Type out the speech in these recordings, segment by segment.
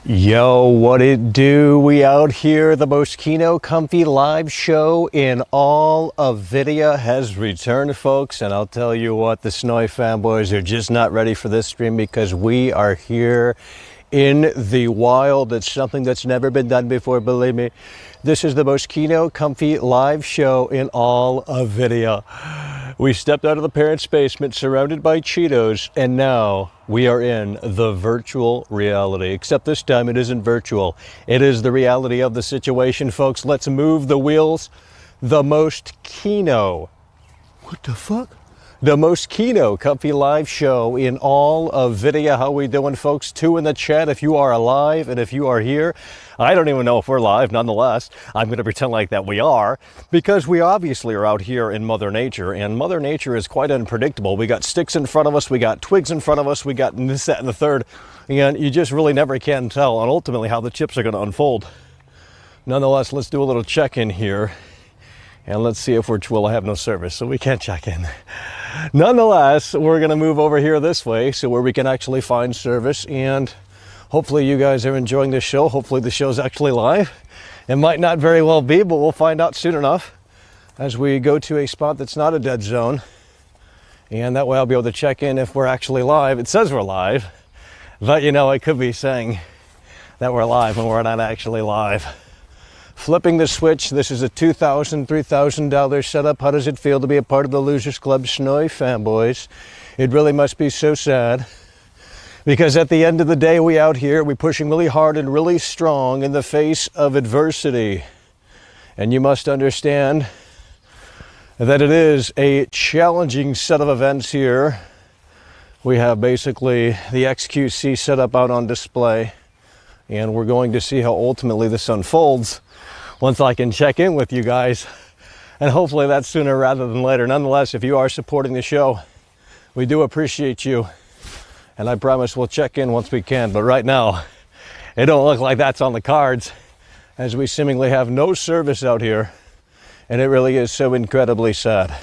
Yo, what it do? We out here. The most Kino comfy live show in all of video has returned, folks. And I'll tell you what, the Snowy fanboys are just not ready for this stream because we are here in the wild. It's something that's never been done before, believe me. This is the most Kino comfy live show in all of video. We stepped out of the parents' basement surrounded by Cheetos, and now we are in the virtual reality. Except this time it isn't virtual. It is the reality of the situation, folks. Let's move the wheels. The most Kino. What the fuck? The most Kino comfy live show in all of video. How we doing, folks? 2 in the chat if you are alive, and if you are here. I don't even know if we're live. Nonetheless, I'm going to pretend like that we are, because we obviously are out here in Mother Nature, and Mother Nature is quite unpredictable. We got sticks in front of us, we got twigs in front of us, we got this, that, and the third, and you just really never can tell, and ultimately how the chips are going to unfold. Nonetheless, let's do a little check-in here. And let's see if we'll have no service, so we can't check in. Nonetheless, we're going to move over here this way, so where we can actually find service. And hopefully you guys are enjoying this show. Hopefully the show's actually live. It might not very well be, but we'll find out soon enough as we go to a spot that's not a dead zone. And that way I'll be able to check in if we're actually live. It says we're live, but you know, it could be saying that we're live when we're not actually live. Flipping the switch. This is a $2,000, $3,000 setup. How does it feel to be a part of the Losers Club Snowy fanboys? It really must be so sad, because at the end of the day, we out here, we pushing really hard and really strong in the face of adversity. And you must understand that it is a challenging set of events here. We have basically the XQC set up out on display, and we're going to see how ultimately this unfolds once I can check in with you guys, and hopefully that's sooner rather than later. Nonetheless, if you are supporting the show, we do appreciate you, and I promise we'll check in once we can. But right now, it don't look like that's on the cards, as we seemingly have no service out here, and it really is so incredibly sad.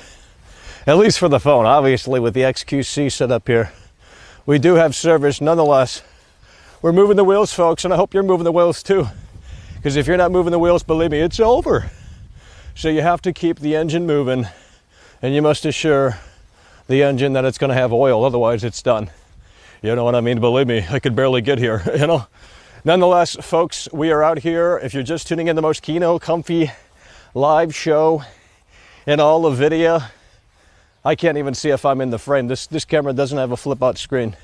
At least for the phone. Obviously, with the XQC set up here, we do have service. Nonetheless, we're moving the wheels, folks, and I hope you're moving the wheels too. Because if you're not moving the wheels, believe me, it's over. So you have to keep the engine moving, and you must assure the engine that it's going to have oil, otherwise it's done. You know what I mean? Believe me, I could barely get here, you know? Nonetheless, folks, we are out here. If you're just tuning in, the most Kino comfy live show in all of video. I can't even see if I'm in the frame. This camera doesn't have a flip-out screen,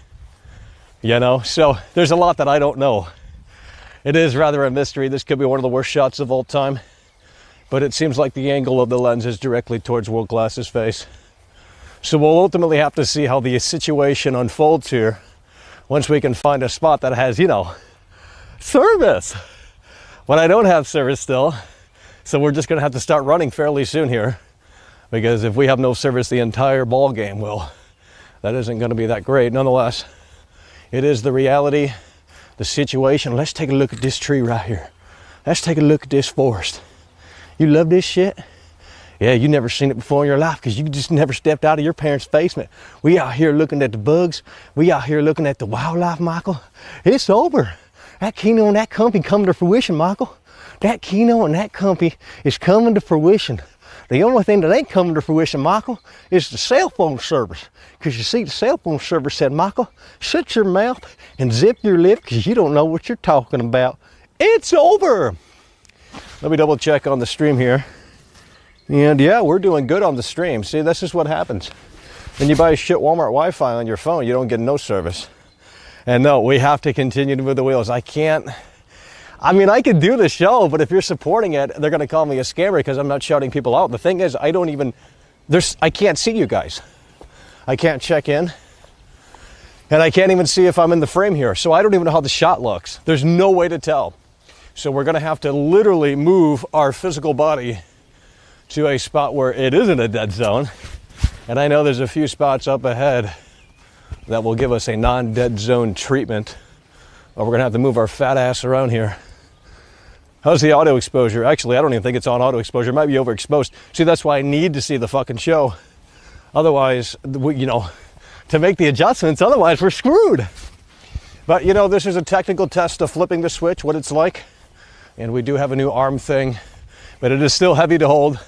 you know? So there's a lot that I don't know. It is rather a mystery. This could be one of the worst shots of all time, but it seems like the angle of the lens is directly towards World Glass's face. So we'll ultimately have to see how the situation unfolds here once we can find a spot that has, you know, service. But I don't have service still, so we're just going to have to start running fairly soon here, because if we have no service the entire ball game, well, that isn't going to be that great. Nonetheless, it is the reality. The situation. Let's take a look at this tree right here. Let's take a look at this forest. You love this shit? Yeah, you never seen it before in your life because you just never stepped out of your parents' basement. We out here looking at the bugs. We out here looking at the wildlife, Michael. It's over. That Kino and that company coming to fruition, Michael. That Kino and that company is coming to fruition. The only thing that ain't coming to fruition, Michael, is the cell phone service. Because you see, the cell phone service said, Michael, shut your mouth and zip your lip because you don't know what you're talking about. It's over. Let me double check on the stream here. And yeah, we're doing good on the stream. See, this is what happens. When you buy shit Walmart Wi-Fi on your phone, you don't get no service. And no, we have to continue to move the wheels. I mean, I could do the show, but if you're supporting it, they're going to call me a scammer because I'm not shouting people out. The thing is, I can't see you guys. I can't check in. And I can't even see if I'm in the frame here. So I don't even know how the shot looks. There's no way to tell. So we're going to have to literally move our physical body to a spot where it isn't a dead zone. And I know there's a few spots up ahead that will give us a non-dead zone treatment. But we're going to have to move our fat ass around here. How's the auto exposure? Actually, I don't even think it's on auto exposure. It might be overexposed. See, that's why I need to see the fucking show. Otherwise, you know, to make the adjustments, otherwise we're screwed. But you know, this is a technical test of flipping the switch, what it's like. And we do have a new arm thing, but it is still heavy to hold.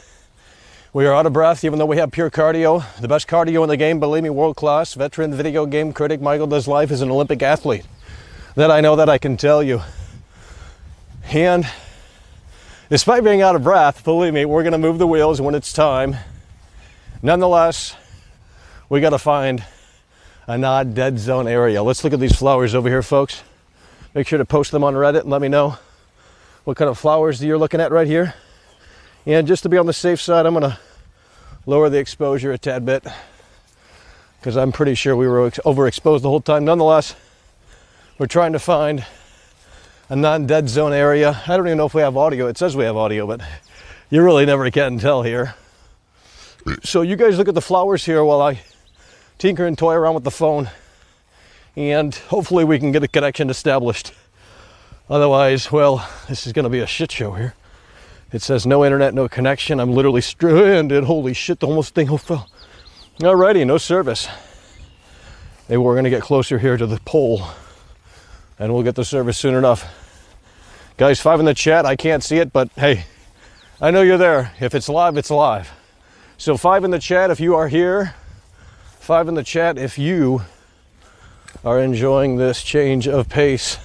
We are out of breath, even though we have pure cardio. The best cardio in the game, believe me, world class. Veteran video game critic Michael Does Life is an Olympic athlete. That I know, that I can tell you. And despite being out of breath, believe me, we're gonna move the wheels when it's time. Nonetheless, we gotta find a not dead zone area. Let's look at these flowers over here, folks. Make sure to post them on Reddit and let me know what kind of flowers you're looking at right here. And just to be on the safe side, I'm gonna lower the exposure a tad bit because I'm pretty sure we were overexposed the whole time. Nonetheless, we're trying to find a non-dead zone area. I don't even know if we have audio. It says we have audio, but you really never can tell here. So you guys look at the flowers here while I tinker and toy around with the phone, and hopefully we can get a connection established. Otherwise, well, this is gonna be a shit show here. It says no internet, no connection. I'm literally stranded. Holy shit, the almost thing fell. Alrighty, no service. Maybe we're gonna get closer here to the pole and we'll get the service soon enough. Guys, 5 in the chat. I can't see it, but hey, I know you're there. If it's live, it's live. So 5 in the chat if you are here. 5 in the chat if you are enjoying this change of pace.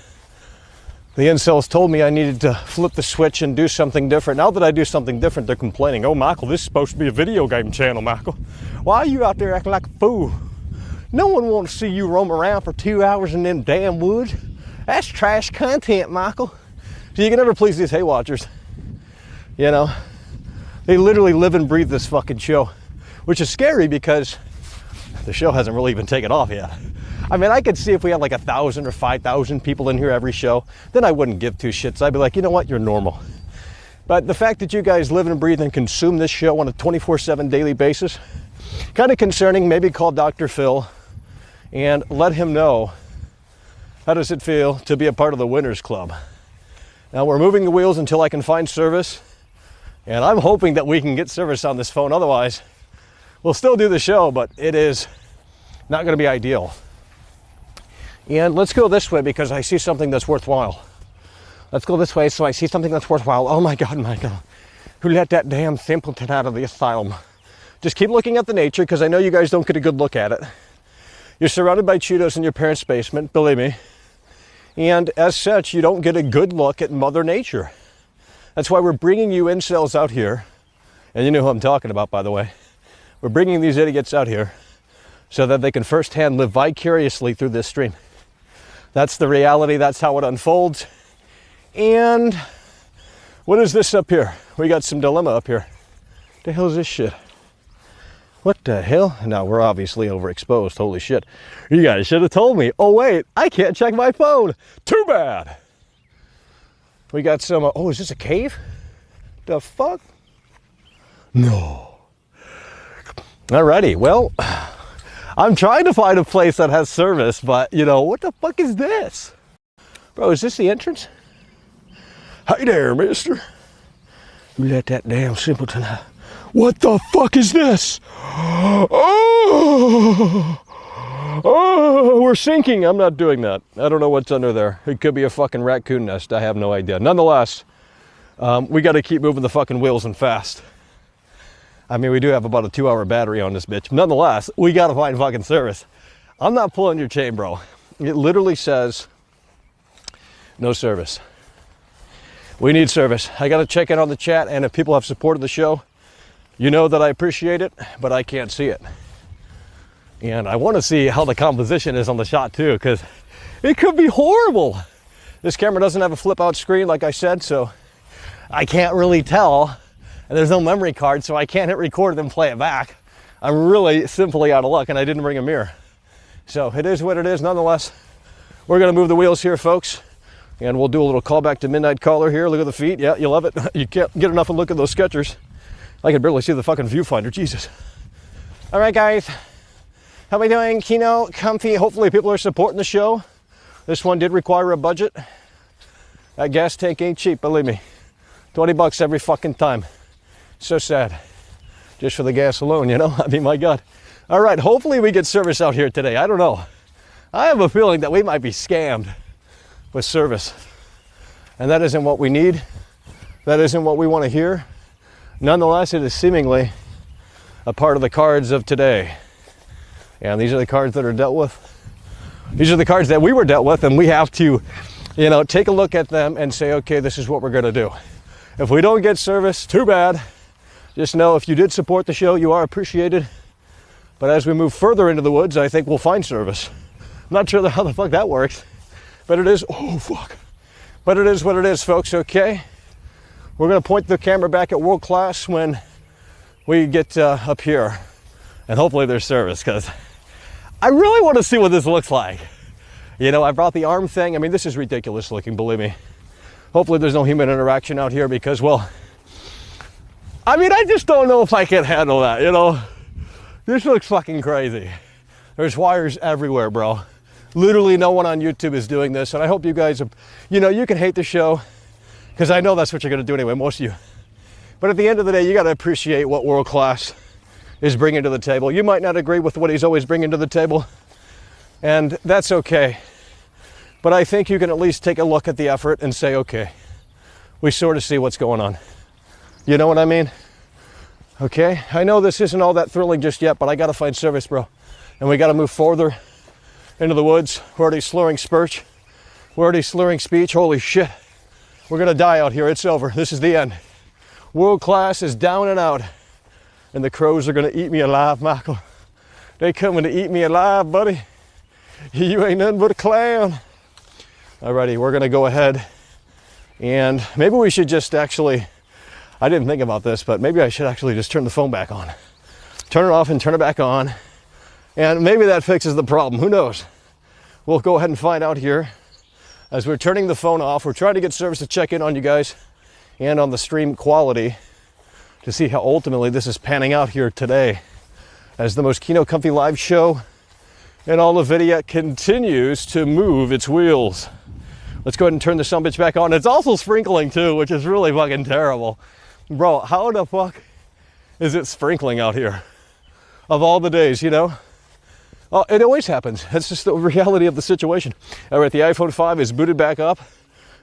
The incels told me I needed to flip the switch and do something different. Now that I do something different, they're complaining. Oh, Michael, this is supposed to be a video game channel, Michael. Why are you out there acting like a fool? No one wants to see you roam around for 2 hours in them damn woods. That's trash content, Michael. So you can never please these hay watchers. You know, they literally live and breathe this fucking show, which is scary because the show hasn't really even taken off yet. I mean, I could see if we had like 1,000 or 5,000 people in here every show, then I wouldn't give two shits. I'd be like, you know what, you're normal. But the fact that you guys live and breathe and consume this show on a 24/7 daily basis, kind of concerning. Maybe call Dr. Phil and let him know, how does it feel to be a part of the Winners Club? Now we're moving the wheels until I can find service, and I'm hoping that we can get service on this phone. Otherwise, we'll still do the show, but it is not going to be ideal. And let's go this way because I see something that's worthwhile. Let's go this way so I see something that's worthwhile. Oh my God, Michael. Who let that damn simpleton out of the asylum? Just keep looking at the nature because I know you guys don't get a good look at it. You're surrounded by Cheetos in your parents' basement, believe me. And as such, you don't get a good look at Mother Nature. That's why we're bringing you incels out here. And you know who I'm talking about, by the way. We're bringing these idiots out here so that they can firsthand live vicariously through this stream. That's the reality. That's how it unfolds. And what is this up here? We got some dilemma up here. What the hell is this shit? What the hell? Now we're obviously overexposed. Holy shit. You guys should have told me. Oh wait, I can't check my phone. Too bad. We got some, oh, is this a cave? The fuck? No. Alrighty, well, I'm trying to find a place that has service, but you know, what the fuck is this? Bro, is this the entrance? Hey there, mister. You let that damn simpleton out. What the fuck is this? Oh, we're sinking. I'm not doing that. I don't know what's under there. It could be a fucking raccoon nest. I have no idea. Nonetheless, we got to keep moving the fucking wheels and fast. I mean, we do have about a 2-hour battery on this bitch. Nonetheless, we got to find fucking service. I'm not pulling your chain, bro. It literally says no service. We need service. I got to check in on the chat, and if people have supported the show, you know that I appreciate it, but I can't see it. And I want to see how the composition is on the shot too, because it could be horrible. This camera doesn't have a flip out screen, like I said, so I can't really tell. And there's no memory card, so I can't hit record and then play it back. I'm really simply out of luck, and I didn't bring a mirror. So it is what it is. Nonetheless, we're going to move the wheels here, folks. And we'll do a little callback to Midnight Caller here. Look at the feet. Yeah, you love it. You can't get enough of a look at those Skechers. I can barely see the fucking viewfinder. Jesus. All right, guys. How we doing? Kino, comfy. Hopefully people are supporting the show. This one did require a budget. That gas tank ain't cheap, believe me. 20 bucks every fucking time. So sad. Just for the gas alone, you know? I mean, my God. All right, hopefully we get service out here today. I don't know. I have a feeling that we might be scammed with service. And that isn't what we need. That isn't what we want to hear. Nonetheless, it is seemingly a part of the cards of today. And these are the cards that are dealt with. These are the cards that we were dealt with, and we have to, you know, take a look at them and say, okay, this is what we're going to do. If we don't get service, too bad. Just know if you did support the show, you are appreciated. But as we move further into the woods, I think we'll find service. I'm not sure how the fuck that works, but it is, oh fuck. But it is what it is, folks, okay? We're gonna point the camera back at World Class when we get up here. And hopefully there's service, because I really want to see what this looks like. You know, I brought the arm thing. I mean, this is ridiculous looking, believe me. Hopefully there's no human interaction out here because, well, I mean, I just don't know if I can handle that, you know? This looks fucking crazy. There's wires everywhere, bro. Literally no one on YouTube is doing this, and I hope you guys, you know, you can hate the show, because I know that's what you're gonna do anyway, most of you. But at the end of the day, you gotta appreciate what World Class is bringing to the table. You might not agree with what he's always bringing to the table, and that's okay. But I think you can at least take a look at the effort and say, okay, we sort of see what's going on. You know what I mean? Okay, I know this isn't all that thrilling just yet, but I gotta find service, bro. And we gotta move further into the woods. We're already slurring speech. We're already slurring speech. Holy shit. We're gonna die out here. It's over. This is the end. World Class is down and out. And the crows are gonna eat me alive, Michael. They coming to eat me alive, buddy. You ain't nothing but a clown. Alrighty, we're gonna go ahead and maybe we should just actually, I didn't think about this, but maybe I should actually just turn the phone back on. Turn it off and turn it back on. And maybe that fixes the problem, who knows? We'll go ahead and find out here. As we're turning the phone off, we're trying to get service to check in on you guys and on the stream quality to see how ultimately this is panning out here today as the Moschino Comfy live show and all of video continues to move its wheels. Let's go ahead and turn the sumbitch back on. It's also sprinkling too, which is really fucking terrible. Bro, how the fuck is it sprinkling out here? Of all the days, you know? Oh, it always happens. That's just the reality of the situation. All right, the iPhone 5 is booted back up.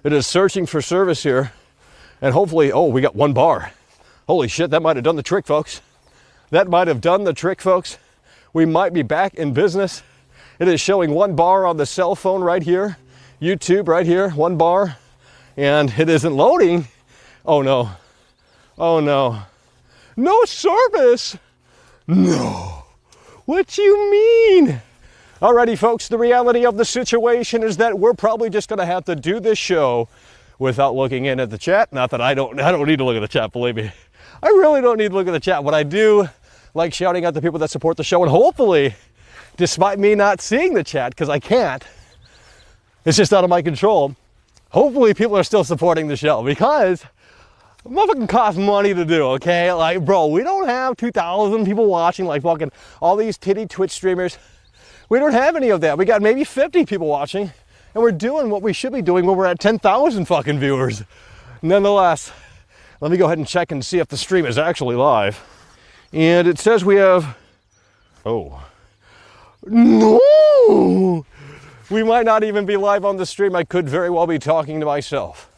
It is searching for service here. And hopefully, oh, we got 1 bar. Holy shit, that might have done the trick, folks. That might have done the trick, folks. We might be back in business. It is showing 1 bar on the cell phone right here. YouTube right here, 1 bar. And it isn't loading. Oh no. Oh no. No service. No. What you mean? Alrighty, folks, the reality of the situation is that we're probably just gonna have to do this show without looking in at the chat. Not that I don't need to look at the chat, believe me. I really don't need to look at the chat. What I do like shouting at the people that support the show, and hopefully, despite me not seeing the chat, because I can't, it's just out of my control, hopefully people are still supporting the show, because it motherfucking costs money to do, okay? Like, bro, we don't have 2,000 people watching like fucking all these titty Twitch streamers. We don't have any of that. We got maybe 50 people watching, and we're doing what we should be doing when we're at 10,000 fucking viewers. Nonetheless, let me go ahead and check and see if the stream is actually live. And it says we have, oh, no! We might not even be live on the stream. I could very well be talking to myself.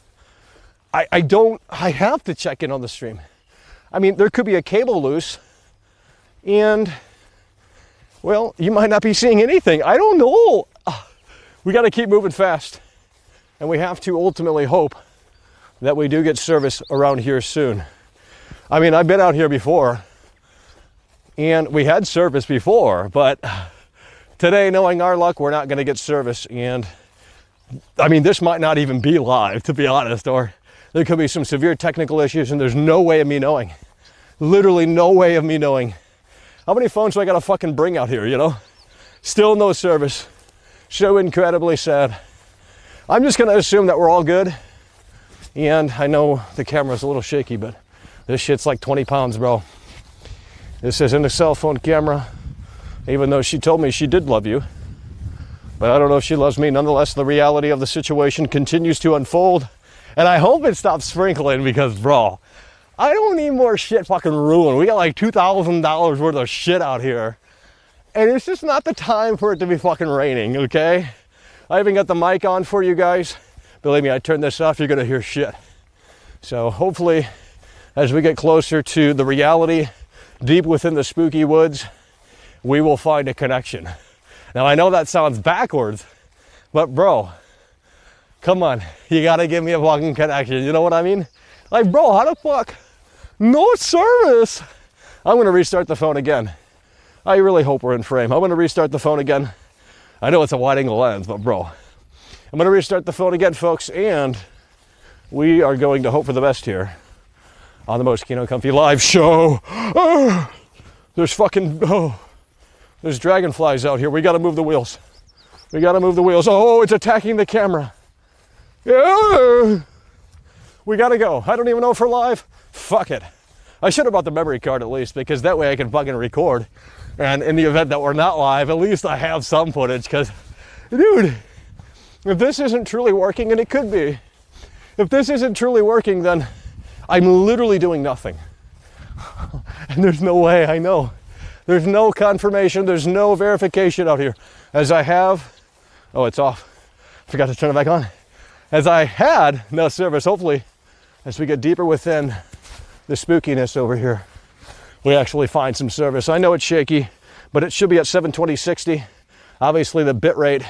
I have to check in on the stream. I mean, there could be a cable loose and, well, you might not be seeing anything. I don't know. We got to keep moving fast. And we have to ultimately hope that we do get service around here soon. I mean, I've been out here before and we had service before, but today, knowing our luck, we're not going to get service. And I mean, this might not even be live, to be honest, or there could be some severe technical issues and there's no way of me knowing. Literally no way of me knowing. How many phones do I gotta fucking bring out here, you know? Still no service. So incredibly sad. I'm just gonna assume that we're all good. And I know the camera's a little shaky, but this shit's like 20 pounds, bro. This isn't a cell phone camera, even though she told me she did love you. But I don't know if she loves me. Nonetheless, the reality of the situation continues to unfold. And I hope it stops sprinkling because, bro, I don't need more shit fucking ruined. We got like $2,000 worth of shit out here. And it's just not the time for it to be fucking raining, okay? I even got the mic on for you guys. Believe me, I turn this off, you're gonna hear shit. So hopefully, as we get closer to the reality, deep within the spooky woods, we will find a connection. Now I know that sounds backwards, but bro, come on, you gotta give me a fucking connection, you know what I mean? Like, bro, how the fuck? No service! I'm gonna restart the phone again. I really hope we're in frame. I'm gonna restart the phone again. I know it's a wide angle lens, but bro, I'm gonna restart the phone again, folks, and we are going to hope for the best here on the Moschino Comfy live show. Oh, there's fucking, there's dragonflies out here. We gotta move the wheels. We gotta move the wheels. Oh, it's attacking the camera. Yeah. We gotta go. I don't even know if we're live. Fuck it. I should have bought the memory card at least, because that way I can fucking record. And in the event that we're not live, at least I have some footage, because, dude, if this isn't truly working, and it could be, if this isn't truly working, then I'm literally doing nothing. And there's no way, I know. There's no confirmation, there's no verification out here. As I have, oh, it's off. Forgot to turn it back on. As I had no service, hopefully, as we get deeper within the spookiness over here, we actually find some service. I know it's shaky, but it should be at 720/60. Obviously the bit rate.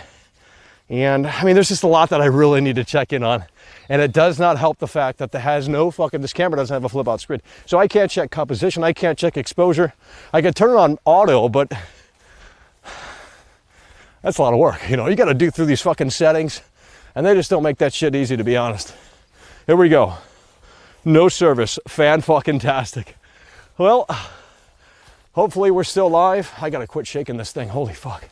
And I mean, there's just a lot that I really need to check in on. And it does not help the fact that this camera doesn't have a flip out screen. So I can't check composition, I can't check exposure. I can turn it on auto, but that's a lot of work. You know, you gotta do through these fucking settings, and they just don't make that shit easy, to be honest. Here we go. No service, fan-fucking-tastic. Well, hopefully we're still live. I gotta quit shaking this thing, holy fuck.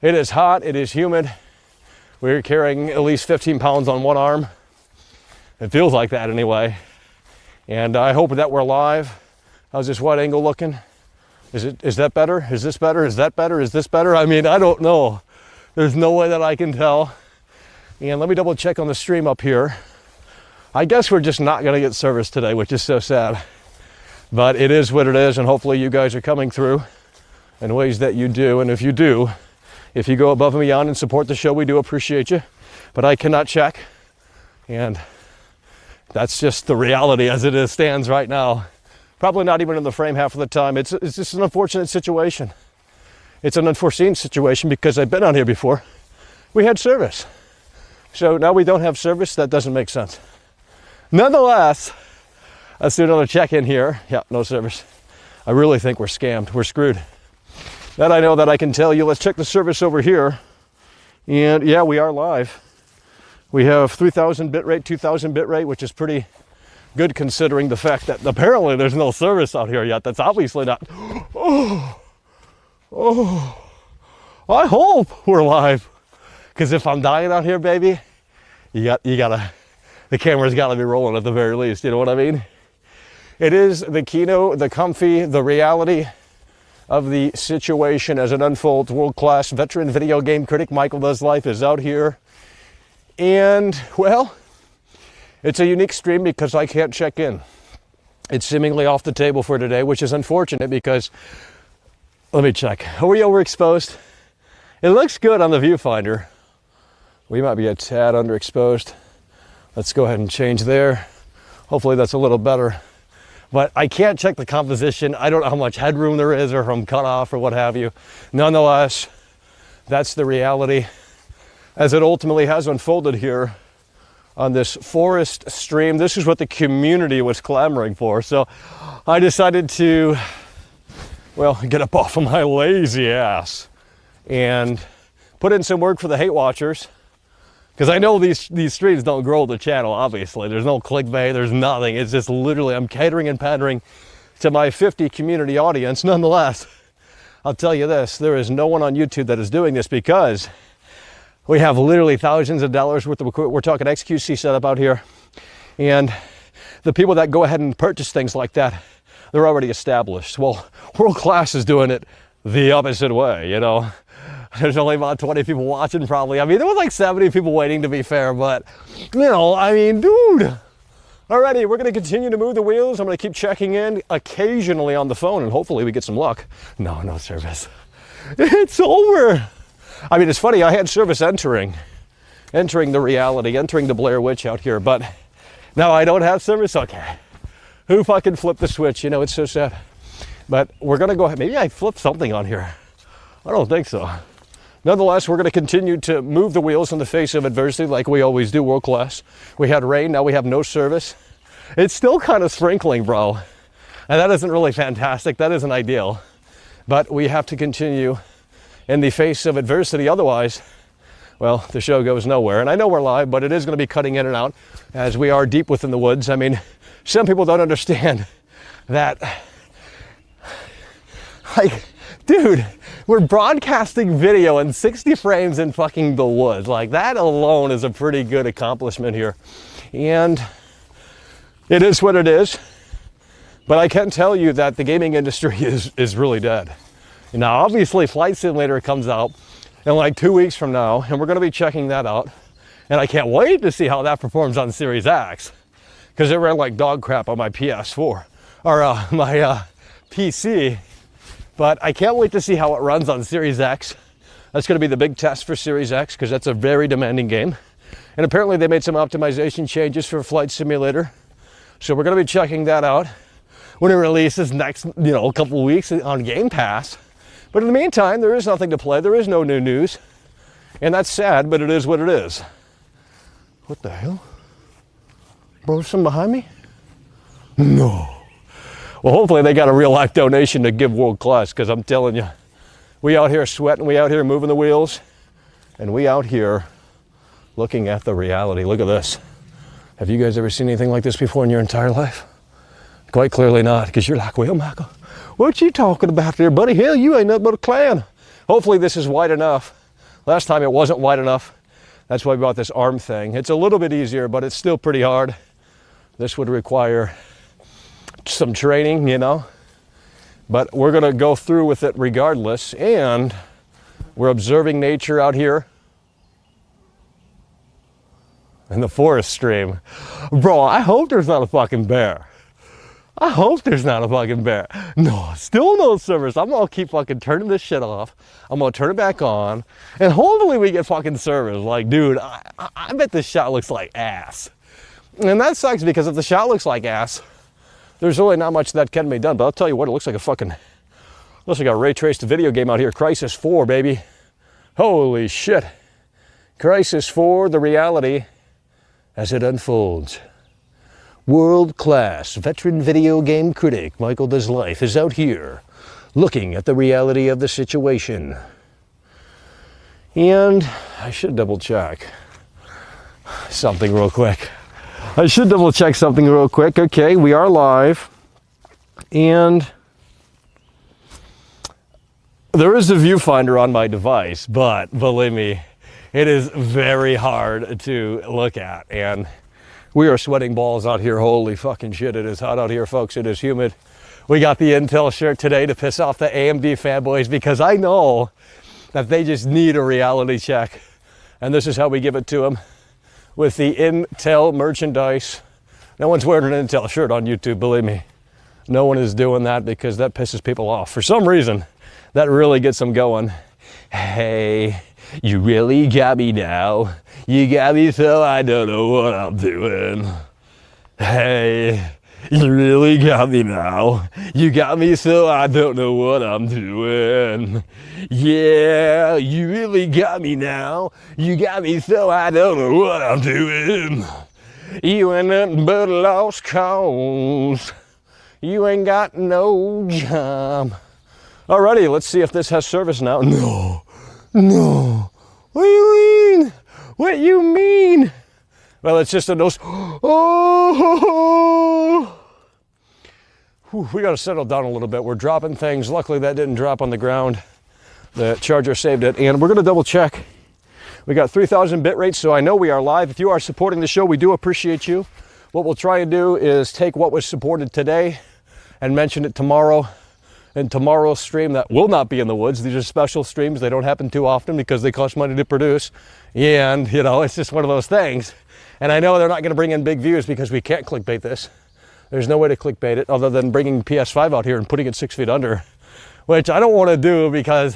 It is hot, it is humid. We're carrying at least 15 pounds on one arm. It feels like that anyway. And I hope that we're live. How's this wide angle looking? Is that better? Is this better? Is that better? Is this better? I mean, I don't know. There's no way that I can tell. And let me double check on the stream up here. I guess we're just not gonna get service today, which is so sad. But it is what it is, and hopefully you guys are coming through in ways that you do. And if you do, if you go above and beyond and support the show, we do appreciate you. But I cannot check. And that's just the reality as it stands right now. Probably not even in the frame half of the time. It's just an unfortunate situation. It's an unforeseen situation because I've been on here before. We had service. So now we don't have service. That doesn't make sense. Nonetheless, let's do another check-in here. Yeah, no service. I really think we're scammed. We're screwed. That I know, that I can tell you. Let's check the service over here. And yeah, we are live. We have 3000 bit rate, 2000 bit rate, which is pretty good considering the fact that apparently there's no service out here yet. That's obviously not. I hope we're live. Because if I'm dying out here, baby, the camera's gotta be rolling at the very least. You know what I mean? It is the Kino, the comfy, the reality of the situation as it unfolds. World-class veteran video game critic Michael Does Life is out here. And, well, it's a unique stream because I can't check in. It's seemingly off the table for today, which is unfortunate because, let me check. Are we overexposed? It looks good on the viewfinder. We might be a tad underexposed. Let's go ahead and change there. Hopefully that's a little better. But I can't check the composition. I don't know how much headroom there is or if I'm cut off or what have you. Nonetheless, that's the reality as it ultimately has unfolded here on this forest stream. This is what the community was clamoring for. So I decided to, well, get up off of my lazy ass and put in some work for the hate watchers. Because I know these streams don't grow the channel, obviously. There's no clickbait, there's nothing. It's just literally, I'm catering and pandering to my 50 community audience. Nonetheless, I'll tell you this, there is no one on YouTube that is doing this because we have literally thousands of dollars worth of equipment. We're talking XQC setup out here. And the people that go ahead and purchase things like that, they're already established. Well, World Class is doing it the opposite way, you know. There's only about 20 people watching probably. I mean, there was like 70 people waiting, to be fair, but, you know, I mean, dude. Alrighty, we're gonna continue to move the wheels. I'm gonna keep checking in occasionally on the phone and hopefully we get some luck. No service. It's over. I mean, it's funny, I had service entering the reality, entering the Blair Witch out here, but now I don't have service. Okay. Who fucking flipped the switch? You know, it's so sad. But we're gonna go ahead. Maybe I flipped something on here. I don't think so. Nonetheless, we're gonna continue to move the wheels in the face of adversity like we always do, world class. We had rain, now we have no service. It's still kind of sprinkling, bro. And that isn't really fantastic, that isn't ideal. But we have to continue in the face of adversity, otherwise, well, the show goes nowhere. And I know we're live, but it is gonna be cutting in and out as we are deep within the woods. I mean, some people don't understand that, like, dude, we're broadcasting video in 60 frames in fucking the woods. Like, that alone is a pretty good accomplishment here. And it is what it is. But I can tell you that the gaming industry is really dead. Now, obviously, Flight Simulator comes out in like 2 weeks from now, and we're going to be checking that out. And I can't wait to see how that performs on Series X, because it ran like dog crap on my PS4, or my PC. But I can't wait to see how it runs on Series X. That's going to be the big test for Series X, because that's a very demanding game. And apparently they made some optimization changes for Flight Simulator. So we're going to be checking that out when it releases next, a couple of weeks on Game Pass. But in the meantime, there is nothing to play. There is no new news. And that's sad, but it is what it is. What the hell? Bro, something behind me? No. Well, hopefully they got a real life donation to give world class, because I'm telling you, we out here sweating, we out here moving the wheels, and we out here looking at the reality. Look at this. Have you guys ever seen anything like this before in your entire life? Quite clearly not, because you're like, well, Michael, what you talking about there, buddy? Hell, you ain't nothing but a clown. Hopefully this is wide enough. Last time it wasn't wide enough. That's why we bought this arm thing. It's a little bit easier, but it's still pretty hard. This would require some training, but we're going to go through with it regardless. And we're observing nature out here in the forest stream. Bro, I hope there's not a fucking bear. I hope there's not a fucking bear. No, still no service. I'm gonna keep fucking turning this shit off. I'm gonna turn it back on, and hopefully we get fucking service. Like, dude, I bet this shot looks like ass. And that sucks, because if the shot looks like ass, there's really not much that can be done. But I'll tell you what, it looks like a ray traced video game out here. Crisis 4, baby. Holy shit. Crisis 4, the reality as it unfolds. World-class veteran video game critic Michael Does Life is out here looking at the reality of the situation. And I should double check something real quick. Okay, we are live. And there is a viewfinder on my device, but believe me, it is very hard to look at. And we are sweating balls out here. Holy fucking shit, it is hot out here, folks. It is humid. We got the Intel shirt today to piss off the AMD fanboys, because I know that they just need a reality check. And this is how we give it to them, with the Intel merchandise. No one's wearing an Intel shirt on YouTube, believe me. No one is doing that, because that pisses people off. For some reason, that really gets them going. Hey, you really got me now. You got me so I don't know what I'm doing. Hey, you really got me now. You got me so I don't know what I'm doing. Yeah, you really got me now. You got me so I don't know what I'm doing. You ain't nothing but a lost cause. You ain't got no job. Alrighty, let's see if this has service now. No. What do you mean? What you mean? Well, it's just a nose. Oh! Whew, we got to settle down a little bit. We're dropping things. Luckily, that didn't drop on the ground. The charger saved it. And we're going to double check. We got 3,000 bit rate, so I know we are live. If you are supporting the show, we do appreciate you. What we'll try and do is take what was supported today and mention it tomorrow. In tomorrow's stream that will not be in the woods. These are special streams. They don't happen too often because they cost money to produce. And, it's just one of those things. And I know they're not going to bring in big views, because we can't clickbait this. There's no way to clickbait it other than bringing PS5 out here and putting it 6 feet under, which I don't want to do, because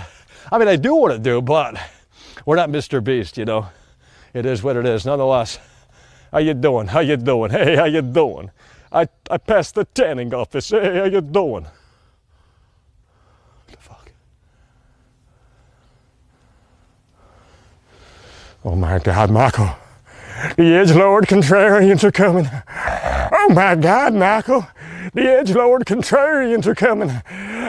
I mean, I do what I do, but we're not Mr. Beast, you know. It is what it is. Nonetheless, how you doing? How you doing? Hey, how you doing? I passed the tanning office. Hey, how you doing? What the fuck? Oh my God, Michael. The edgelord contrarians are coming. Oh my God, Michael. The edgelord contrarians are coming.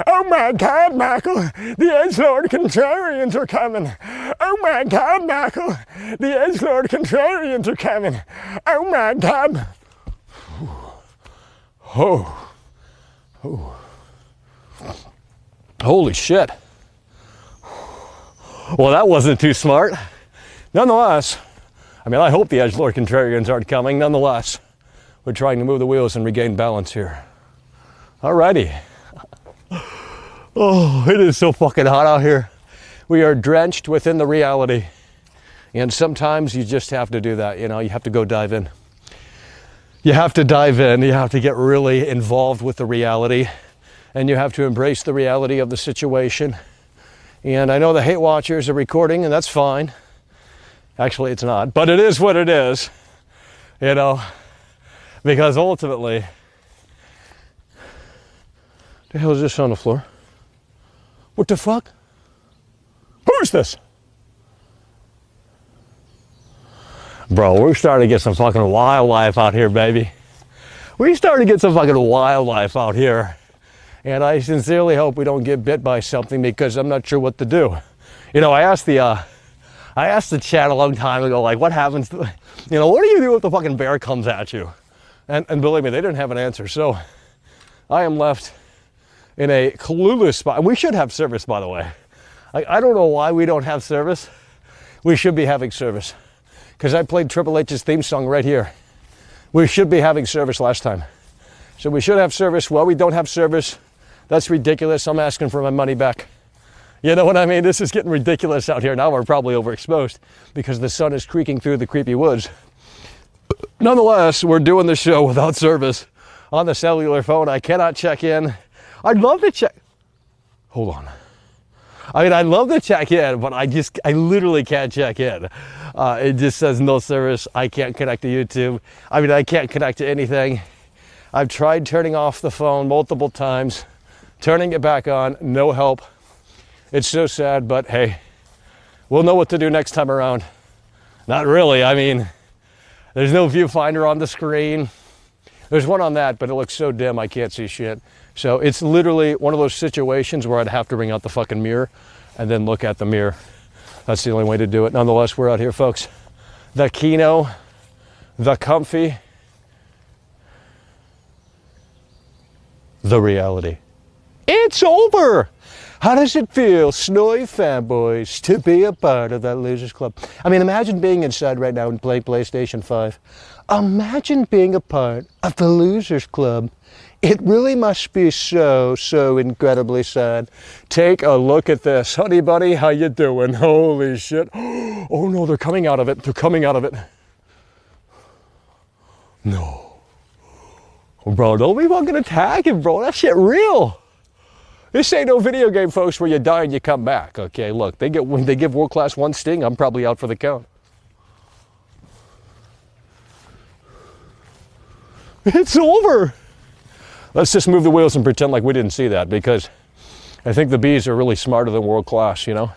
Oh my God, Michael. The edgelord contrarians are coming. Oh my God, Michael. The edgelord contrarians are coming. Oh my God. Oh. Oh. Holy shit. Well, that wasn't too smart. Nonetheless, I mean, I hope the edgelord contrarians aren't coming. Nonetheless, we're trying to move the wheels and regain balance here. Alrighty. Oh, it is so fucking hot out here. We are drenched within the reality. And sometimes you just have to do that, you know, you have to go dive in. You have to dive in, you have to get really involved with the reality, and you have to embrace the reality of the situation. And I know the hate watchers are recording, and that's fine. Actually, it's not, but it is what it is, you know, because ultimately, the hell is this on the floor? What the fuck? Who's this? Bro, we're starting to get some fucking wildlife out here, baby. We're starting to get some fucking wildlife out here. And I sincerely hope we don't get bit by something because I'm not sure what to do. You know, I asked the chat a long time ago, like, what happens to, you know, what do you do if the fucking bear comes at you? And believe me, they didn't have an answer. So I am left in a clueless spot. We should have service, by the way. I don't know why we don't have service. We should be having service. Because I played Triple H's theme song right here. We should be having service last time. So we should have service. Well, we don't have service. That's ridiculous. I'm asking for my money back. You know what I mean? This is getting ridiculous out here. Now we're probably overexposed because the sun is creaking through the creepy woods. Nonetheless, we're doing the show without service on the cellular phone. I cannot check in. I'd love to check. Hold on. I mean, I'd love to check in, but I literally can't check in. It just says no service. I can't connect to YouTube. I mean, I can't connect to anything. I've tried turning off the phone multiple times, turning it back on, no help. It's so sad, but hey, we'll know what to do next time around. Not really. I mean, there's no viewfinder on the screen. There's one on that, but it looks so dim I can't see shit. So it's literally one of those situations where I'd have to bring out the fucking mirror and then look at the mirror. That's the only way to do it. Nonetheless, we're out here, folks. The Kino, the Comfy, the reality. It's over. How does it feel, Snowy fanboys, to be a part of that losers club? I mean, imagine being inside right now and playing PlayStation 5. Imagine being a part of the losers club. It really must be so incredibly sad. Take a look at this. Honey buddy, how you doing? Holy shit. Oh no, they're coming out of it. They're coming out of it. No. Bro, don't be fucking attacking, bro. That shit real. This ain't no video game, folks, where you die and you come back. Okay, look, when they give World Class 1 sting, I'm probably out for the count. It's over. Let's just move the wheels and pretend like we didn't see that, because I think the bees are really smarter than World Class, you know?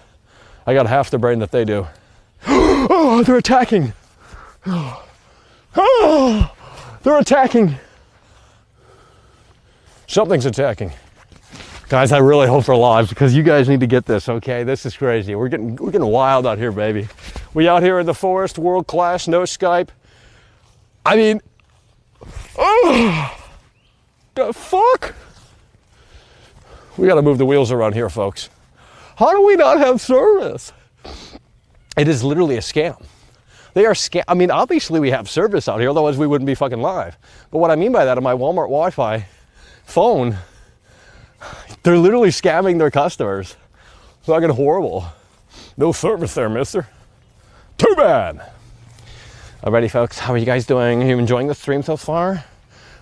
I got half the brain that they do. Oh, they're attacking. Oh, they're attacking. Something's attacking. Guys, I really hope we're live because you guys need to get this, okay? This is crazy. We're getting wild out here, baby. We out here in the forest, World Class, no Skype. I mean, oh, the fuck? We gotta move the wheels around here, folks. How do we not have service? It is literally a scam. They are I mean, obviously we have service out here, otherwise we wouldn't be fucking live. But what I mean by that, on my Walmart Wi-Fi phone, they're literally scamming their customers. Fucking horrible. No service there, mister. Too bad. Alrighty, folks, how are you guys doing? Are you enjoying the stream so far?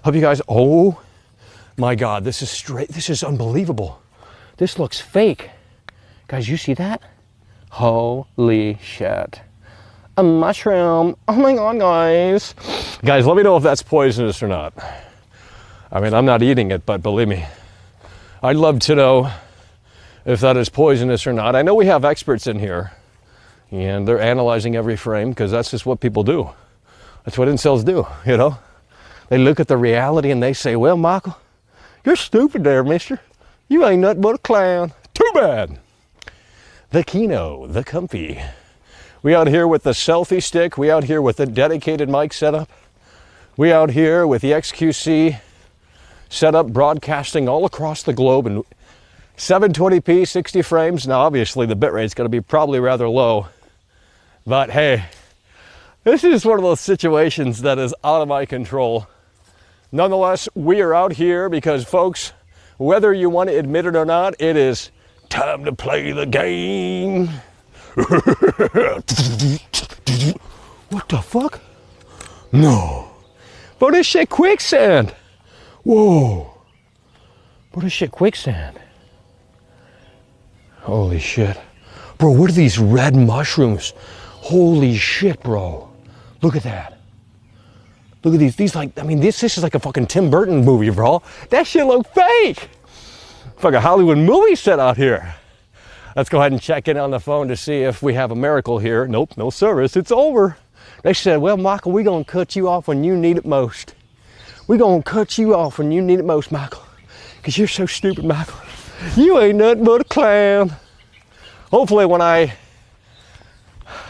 Hope you guys, oh my God, this is unbelievable. This looks fake. Guys, you see that? Holy shit. A mushroom. Oh my God, guys. Guys, let me know if that's poisonous or not. I mean, I'm not eating it, but believe me, I'd love to know if that is poisonous or not. I know we have experts in here, and they're analyzing every frame because that's just what people do. That's what incels do, you know? They look at the reality and they say, well, Michael, you're stupid there, mister. You ain't nothing but a clown. Too bad. The Kino, the Comfy. We out here with the selfie stick. We out here with the dedicated mic setup. We out here with the XQC setup, broadcasting all across the globe in 720p, 60 frames. Now, obviously, the bitrate's going to be probably rather low. But hey, this is one of those situations that is out of my control. Nonetheless, we are out here because, folks, whether you want to admit it or not, it is time to play the game. What the fuck? No. Bro, this shit quicksand. Whoa. Bro, this shit quicksand. Holy shit. Bro, what are these red mushrooms? Holy shit, bro. Look at that. Look at these like, I mean, this is like a fucking Tim Burton movie, bro. That shit look fake. Fucking Hollywood movie set out here. Let's go ahead and check in on the phone to see if we have a miracle here. Nope, no service, it's over. They said, well, Michael, we're gonna cut you off when you need it most. We're gonna cut you off when you need it most, Michael. Because you're so stupid, Michael. You ain't nothing but a clown. Hopefully when I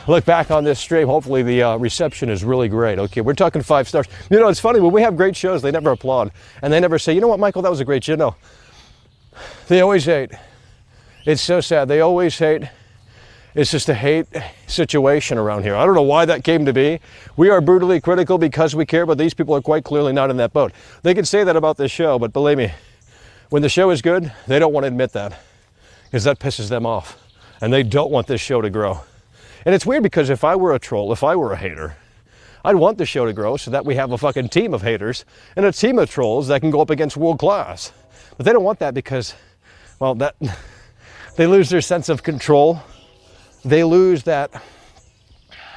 look back on this stream, hopefully the reception is really great. Okay, we're talking 5 stars. You know, it's funny, when we have great shows, they never applaud. And they never say, you know what, Michael, that was a great show. No, they always hate. It's so sad. They always hate. It's just a hate situation around here. I don't know why that came to be. We are brutally critical because we care, but these people are quite clearly not in that boat. They can say that about this show, but believe me, when the show is good, they don't want to admit that because that pisses them off. And they don't want this show to grow. And it's weird because if I were a troll, if I were a hater, I'd want the show to grow so that we have a fucking team of haters and a team of trolls that can go up against world class. But they don't want that because, well, that they lose their sense of control. They lose that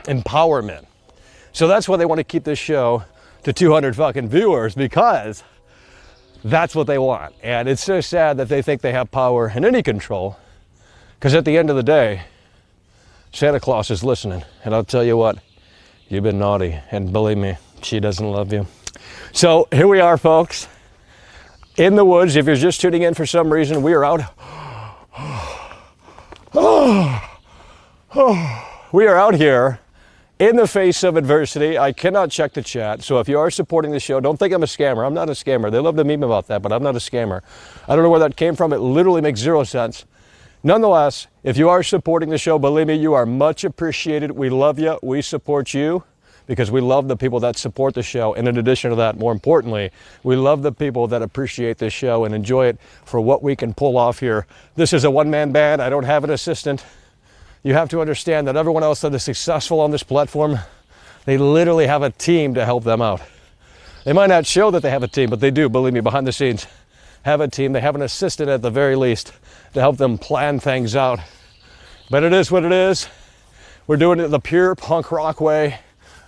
empowerment. So that's why they want to keep this show to 200 fucking viewers, because that's what they want. And it's so sad that they think they have power and any control, because at the end of the day, Santa Claus is listening. And I'll tell you what, you've been naughty. And believe me, she doesn't love you. So here we are, folks, in the woods. If you're just tuning in for some reason, we are out. We are out here in the face of adversity. I cannot check the chat. So if you are supporting the show, don't think I'm a scammer. I'm not a scammer. They love to meme about that, but I'm not a scammer. I don't know where that came from. It literally makes zero sense. Nonetheless, if you are supporting the show, believe me, you are much appreciated. We love you. We support you because we love the people that support the show. And in addition to that, more importantly, we love the people that appreciate this show and enjoy it for what we can pull off here. This is a one-man band. I don't have an assistant. You have to understand that everyone else that is successful on this platform, they literally have a team to help them out. They might not show that they have a team, but they do, believe me, behind the scenes, have a team. They have an assistant at the very least to help them plan things out. But it is what it is. We're doing it the pure punk rock way,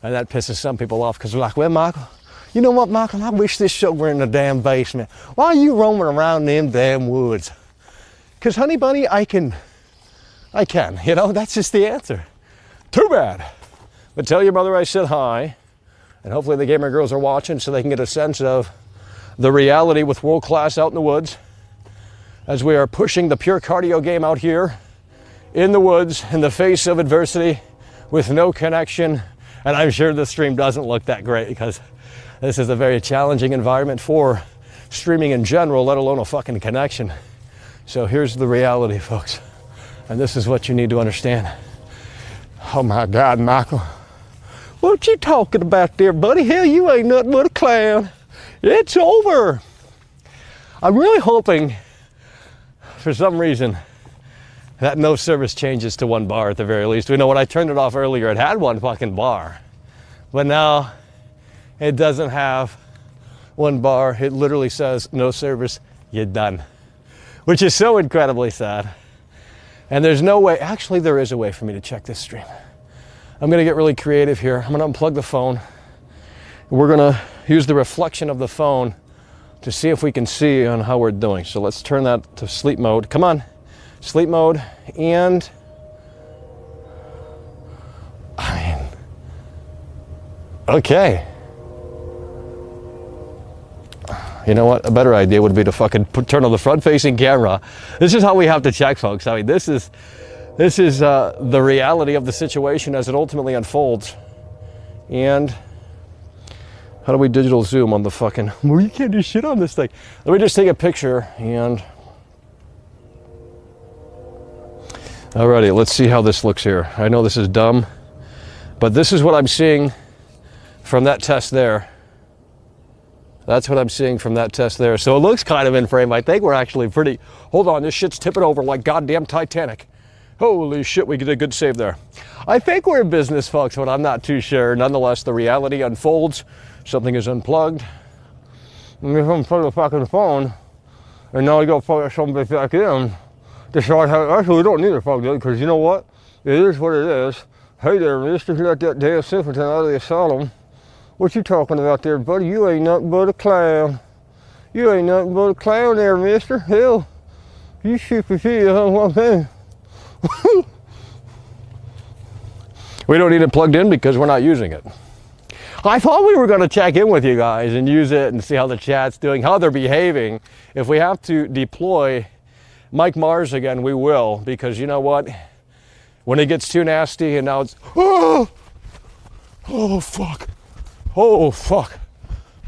and that pisses some people off because they're like, well, Michael, you know what, Michael, I wish this show were in the damn basement. Why are you roaming around them damn woods? Because, honey bunny, I can, you know, that's just the answer. Too bad. But tell your brother I said hi, and hopefully the gamer girls are watching so they can get a sense of the reality with world class out in the woods as we are pushing the pure cardio game out here in the woods in the face of adversity with no connection. And I'm sure the stream doesn't look that great because this is a very challenging environment for streaming in general, let alone a fucking connection. So here's the reality, folks. And this is what you need to understand. Oh my God, Michael. What you talking about there, buddy? Hell, you ain't nothing but a clown. It's over. I'm really hoping, for some reason, that no service changes to 1 bar at the very least. We know when I turned it off earlier, it had 1 fucking bar. But now, it doesn't have 1 bar. It literally says, no service, you're done. Which is so incredibly sad. And there's no way, actually there is a way for me to check this stream. I'm gonna get really creative here. I'm gonna unplug the phone. We're gonna use the reflection of the phone to see if we can see on how we're doing. So let's turn that to sleep mode. Come on, sleep mode. And I mean, okay. You know what? A better idea would be to fucking turn on the front-facing camera. This is how we have to check, folks. I mean, this is the reality of the situation as it ultimately unfolds. And how do we digital zoom on the fucking? Well, you can't do shit on this thing. Let me just take a picture and. Alrighty, let's see how this looks here. I know this is dumb, but this is what I'm seeing from that test there. That's what I'm seeing from that test there. So it looks kind of in frame. I think we're actually pretty, hold on, this shit's tipping over like goddamn Titanic. Holy shit, we did a good save there. I think we're in business, folks, but I'm not too sure. Nonetheless, the reality unfolds. Something is unplugged. And if I'm plugging the fucking phone, and now I go plug something back in, actually we don't need to plug it, because you know what? It is what it is. Hey there, mister, you let that damn simpleton out of the asylum. What you talking about there, buddy? You ain't nothing but a clown. You ain't nothing but a clown there, mister. Hell, you stupid shit, one thing. We don't need it plugged in because we're not using it. I thought we were going to check in with you guys and use it and see how the chat's doing, how they're behaving. If we have to deploy Mike Mars again, we will, because you know what? When it gets too nasty and now it's, oh fuck. Oh, fuck.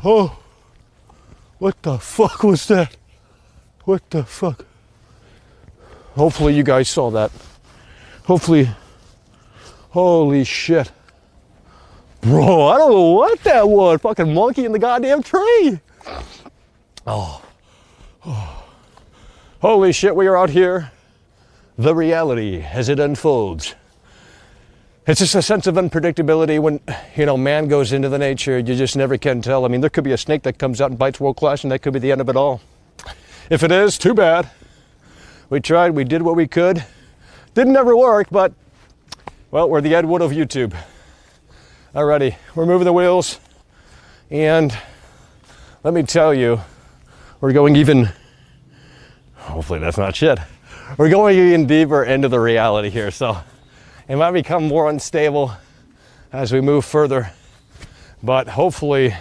Oh, what the fuck was that? What the fuck? Hopefully you guys saw that. Hopefully, holy shit. Bro, I don't know what that was. Fucking monkey in the goddamn tree. Oh. Holy shit, we are out here. The reality as it unfolds. It's just a sense of unpredictability when, you know, man goes into the nature. You just never can tell. I mean, there could be a snake that comes out and bites world class, and that could be the end of it all. If it is, too bad. We tried, we did what we could. Didn't ever work, but, well, we're the Ed Wood of YouTube. Alrighty, we're moving the wheels. And let me tell you, we're going even, hopefully that's not shit. We're going even deeper into the reality here, so. It might become more unstable as we move further, but hopefully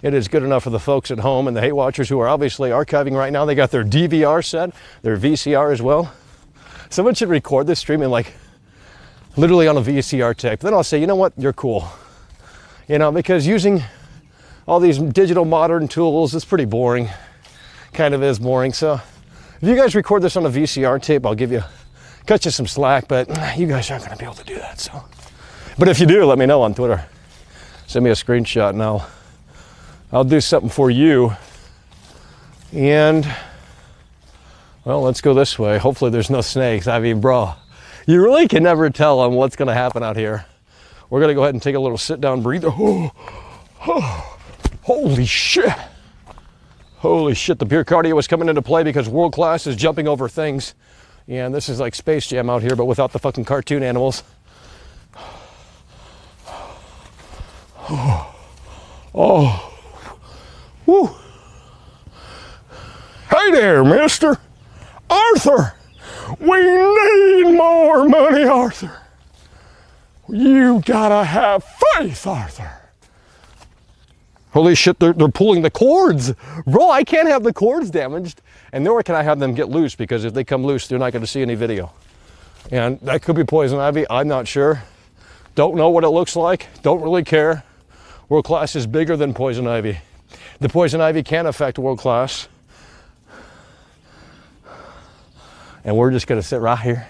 it is good enough for the folks at home and the hate watchers who are obviously archiving right now. They got their DVR set, their VCR as well. Someone should record this streaming like literally on a VCR tape. Then I'll say, you know what, you're cool. You know, because using all these digital modern tools is pretty boring. Kind of is boring. So if you guys record this on a VCR tape, I'll cut you some slack, but you guys aren't going to be able to do that. So, but if you do, let me know on Twitter. Send me a screenshot and I'll do something for you. And well, let's go this way. Hopefully there's no snakes. I mean, bro, you really can never tell on what's going to happen out here. We're going to go ahead and take a little sit down breather. Holy shit. Holy shit. The pure cardio is coming into play because world class is jumping over things. And this is like Space Jam out here, but without the fucking cartoon animals. Oh. Woo. Hey there, mister. Arthur. We need more money, Arthur. You gotta have faith, Arthur. Holy shit, they're pulling the cords. Bro, I can't have the cords damaged. And nor can I have them get loose, because if they come loose, they're not going to see any video. And that could be poison ivy. I'm not sure. Don't know what it looks like. Don't really care. World class is bigger than poison ivy. The poison ivy can affect world class. And we're just going to sit right here.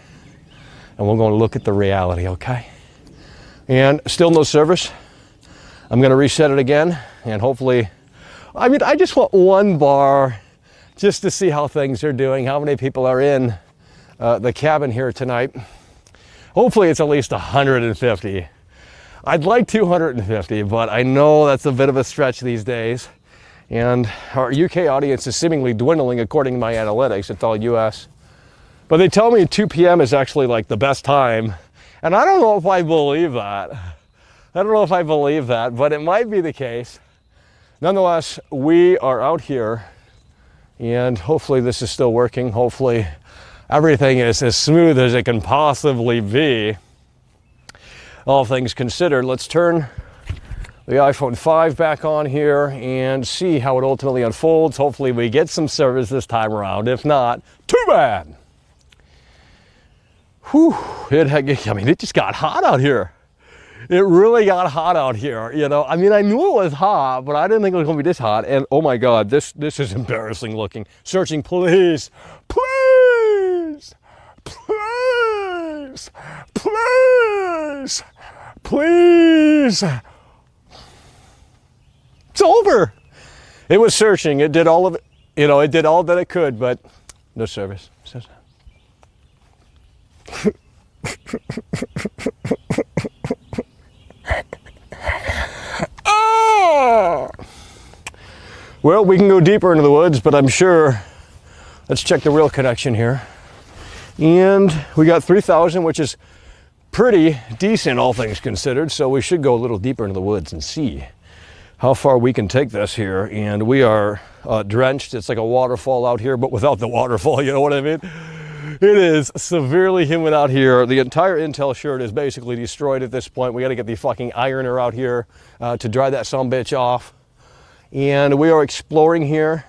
And we're going to look at the reality, okay? And still no service. I'm going to reset it again. And hopefully, I mean, I just want one bar just to see how things are doing, how many people are in the cabin here tonight. Hopefully it's at least 150. I'd like 250, but I know that's a bit of a stretch these days. And our UK audience is seemingly dwindling according to my analytics. It's all US. But they tell me 2 p.m. is actually like the best time. And I don't know if I believe that. I don't know if I believe that, but it might be the case. Nonetheless, we are out here and hopefully this is still working. Hopefully everything is as smooth as it can possibly be. All things considered, let's turn the iPhone 5 back on here and see how it ultimately unfolds. Hopefully we get some service this time around. If not, too bad. Whew, I mean, it just got hot out here. It really got hot out here, you know. I mean, I knew it was hot, but I didn't think it was gonna be this hot. And oh my God, this is embarrassing looking. Searching, please, please, please, please, please. It's over. It was searching. It did all of it. You know, it did all that it could, but no service. Oh! Well, we can go deeper into the woods, but I'm sure, let's check the real connection here. And we got 3,000, which is pretty decent, all things considered. So we should go a little deeper into the woods and see how far we can take this here. And we are drenched. It's like a waterfall out here, but without the waterfall, you know what I mean? It is severely humid out here. The entire Intel shirt is basically destroyed at this point. We got to get the fucking ironer out here to dry that sumbitch off. And we are exploring here.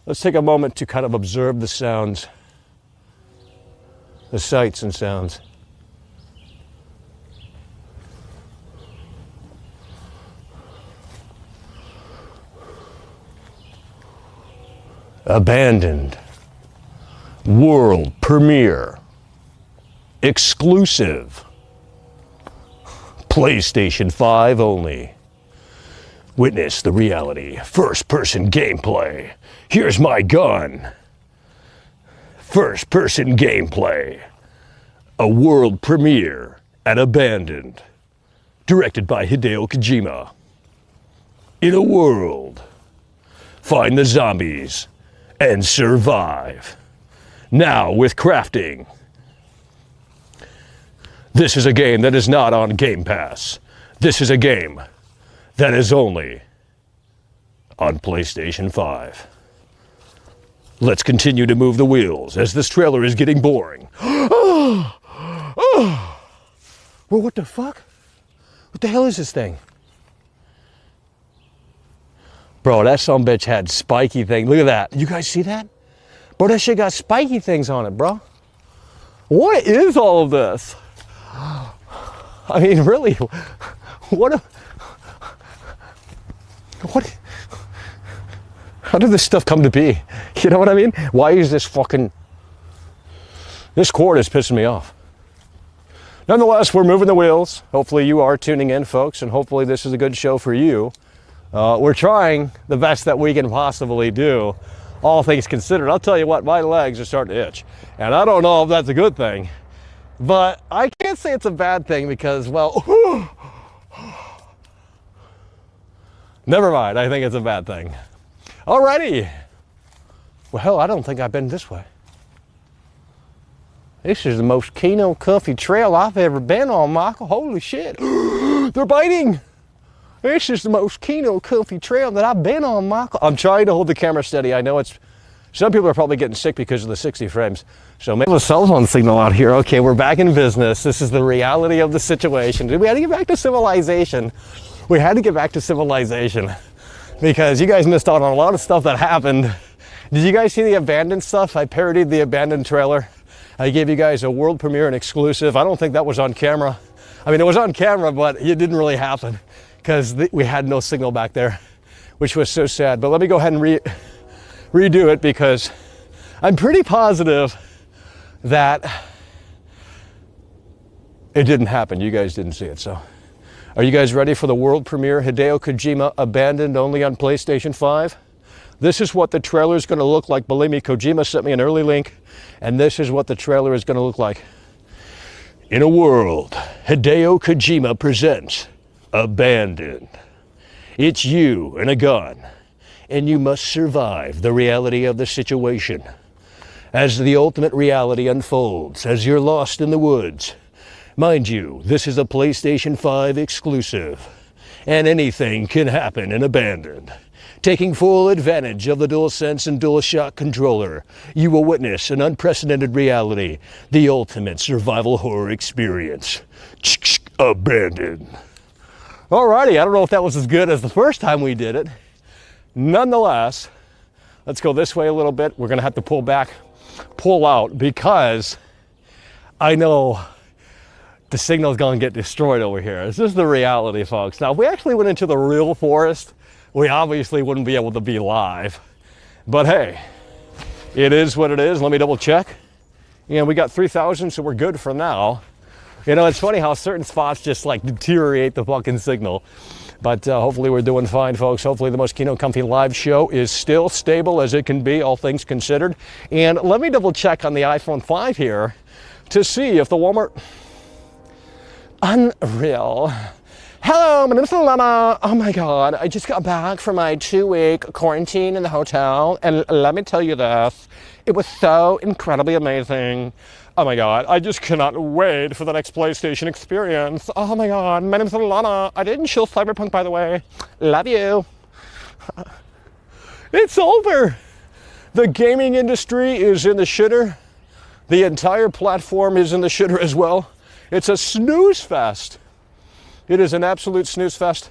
Let's take a moment to kind of observe the sounds, the sights and sounds. Abandoned. World premiere. Exclusive. PlayStation 5 only. Witness the reality. First-person gameplay. Here's my gun. First-person gameplay. A world premiere at Abandoned. Directed by Hideo Kojima. In a world. Find the zombies and survive. Now with crafting. This is a game that is not on Game Pass. This is a game that is only on PlayStation 5. Let's continue to move the wheels as this trailer is getting boring. Well, what the fuck? What the hell is this thing? Bro, that sumbitch had spiky thing. Look at that. You guys see that? Bro, that shit got spiky things on it, bro. What is all of this? I mean, really, what how did this stuff come to be? You know what I mean? Why is this cord is pissing me off. Nonetheless, we're moving the wheels. Hopefully you are tuning in, folks, and hopefully this is a good show for you. We're trying the best that we can possibly do. All things considered, I'll tell you what, my legs are starting to itch. And I don't know if that's a good thing, but I can't say it's a bad thing because, well, never mind, I think it's a bad thing. Alrighty. Well, hell, I don't think I've been this way. This is the most Keno comfy trail I've ever been on, Michael. Holy shit. They're biting. This is the most Keno comfy trail that I've been on, Michael. I'm trying to hold the camera steady. I know some people are probably getting sick because of the 60 frames. So maybe a cell phone signal out here. Okay, we're back in business. This is the reality of the situation. We had to get back to civilization. We had to get back to civilization because you guys missed out on a lot of stuff that happened. Did you guys see the Abandoned stuff? I parodied the Abandoned trailer. I gave you guys a world premiere and exclusive. I don't think that was on camera. I mean, it was on camera, but it didn't really happen because we had no signal back there, which was so sad. But let me go ahead and redo it because I'm pretty positive that it didn't happen. You guys didn't see it. So are you guys ready for the world premiere? Hideo Kojima, Abandoned, only on PlayStation 5. This is what the trailer is going to look like. Believe me, Kojima sent me an early link, and this is what the trailer is going to look like. In a world, Hideo Kojima presents Abandoned. It's you and a gun, and you must survive the reality of the situation. as the ultimate reality unfolds, as you're lost in the woods. Mind you, this is a PlayStation 5 exclusive, and anything can happen in Abandoned. Taking full advantage of the DualSense and DualShock controller, you will witness an unprecedented reality, the ultimate survival horror experience. Abandoned. Alrighty, I don't know if that was as good as the first time we did it. Nonetheless, let's go this way a little bit. We're gonna have to pull out, because I know the signal's gonna get destroyed over here. This is the reality, folks. Now, if we actually went into the real forest, we obviously wouldn't be able to be live. But hey, it is what it is. Let me double check. And we got 3,000, so we're good for now. You know, it's funny how certain spots just like deteriorate the fucking signal. But hopefully we're doing fine, folks. Hopefully the Moschino Comfy live show is still stable as it can be, all things considered. And let me double check on the iPhone 5 here to see if the Walmart... Unreal. Hello, my name is Alana. Oh my God, I just got back from my 2-week quarantine in the hotel, and let me tell you this, it was so incredibly amazing. Oh my God, I just cannot wait for the next PlayStation experience. Oh my God, my name is Alana. I didn't chill Cyberpunk, by the way. Love you. It's over. The gaming industry is in the shitter. The entire platform is in the shitter as well. It's a snooze fest. It is an absolute snooze fest,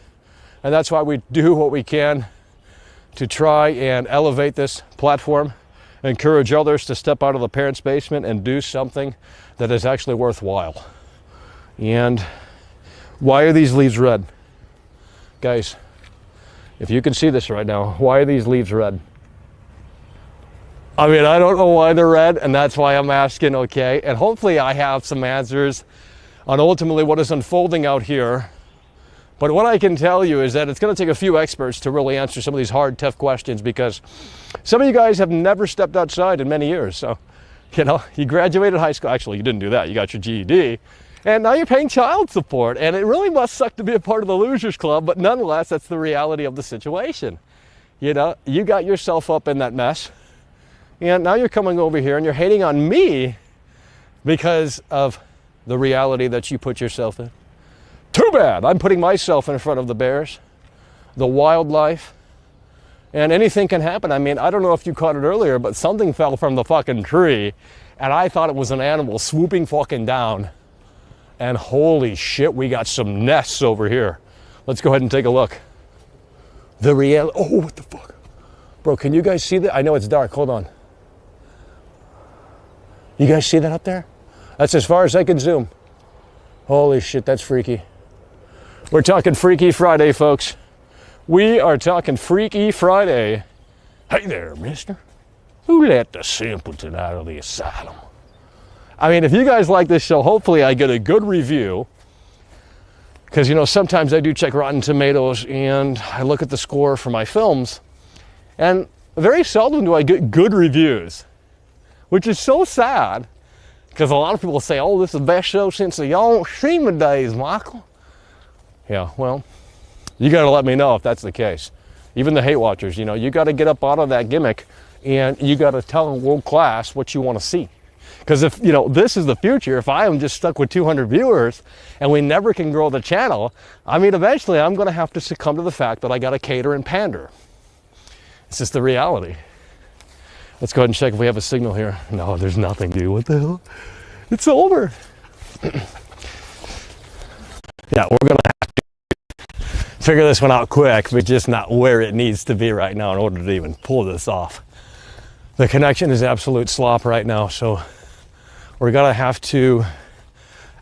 and that's why we do what we can to try and elevate this platform, encourage others to step out of the parents' basement and do something that is actually worthwhile. And why are these leaves red? Guys, if you can see this right now, why are these leaves red? I mean, I don't know why they're red, and that's why I'm asking, okay? And hopefully I have some answers on ultimately what is unfolding out here. But what I can tell you is that it's going to take a few experts to really answer some of these hard, tough questions, because some of you guys have never stepped outside in many years. So, you know, you graduated high school. Actually, you didn't do that. You got your GED. And now you're paying child support. And it really must suck to be a part of the Losers Club. But nonetheless, that's the reality of the situation. You know, you got yourself up in that mess. And now you're coming over here and you're hating on me because of the reality that you put yourself in. Too bad. I'm putting myself in front of the bears, the wildlife, and anything can happen. I mean, I don't know if you caught it earlier, but something fell from the fucking tree, and I thought it was an animal swooping fucking down. And holy shit, we got some nests over here. Let's go ahead and take a look. The reality. Oh, what the fuck? Bro, can you guys see that? I know it's dark. Hold on. You guys see that up there? That's as far as I can zoom. Holy shit, that's freaky. We're talking Freaky Friday, folks. We are talking Freaky Friday. Hey there, mister. Who let the simpleton out of the asylum? I mean, if you guys like this show, hopefully I get a good review. Because, you know, sometimes I do check Rotten Tomatoes and I look at the score for my films. And very seldom do I get good reviews, which is so sad. Because a lot of people say, oh, this is the best show since the old streaming days, Michael. Yeah, well, you got to let me know if that's the case. Even the hate watchers, you know, you got to get up out of that gimmick and you got to tell world class what you want to see. Because if, you know, this is the future, if I am just stuck with 200 viewers and we never can grow the channel, I mean, eventually I'm going to have to succumb to the fact that I got to cater and pander. It's just the reality. Let's go ahead and check if we have a signal here. No, there's nothing, dude. What the hell? It's over. Yeah, we're going to have to figure this one out quick, but just not where it needs to be right now in order to even pull this off. The connection is absolute slop right now, so we're going to have to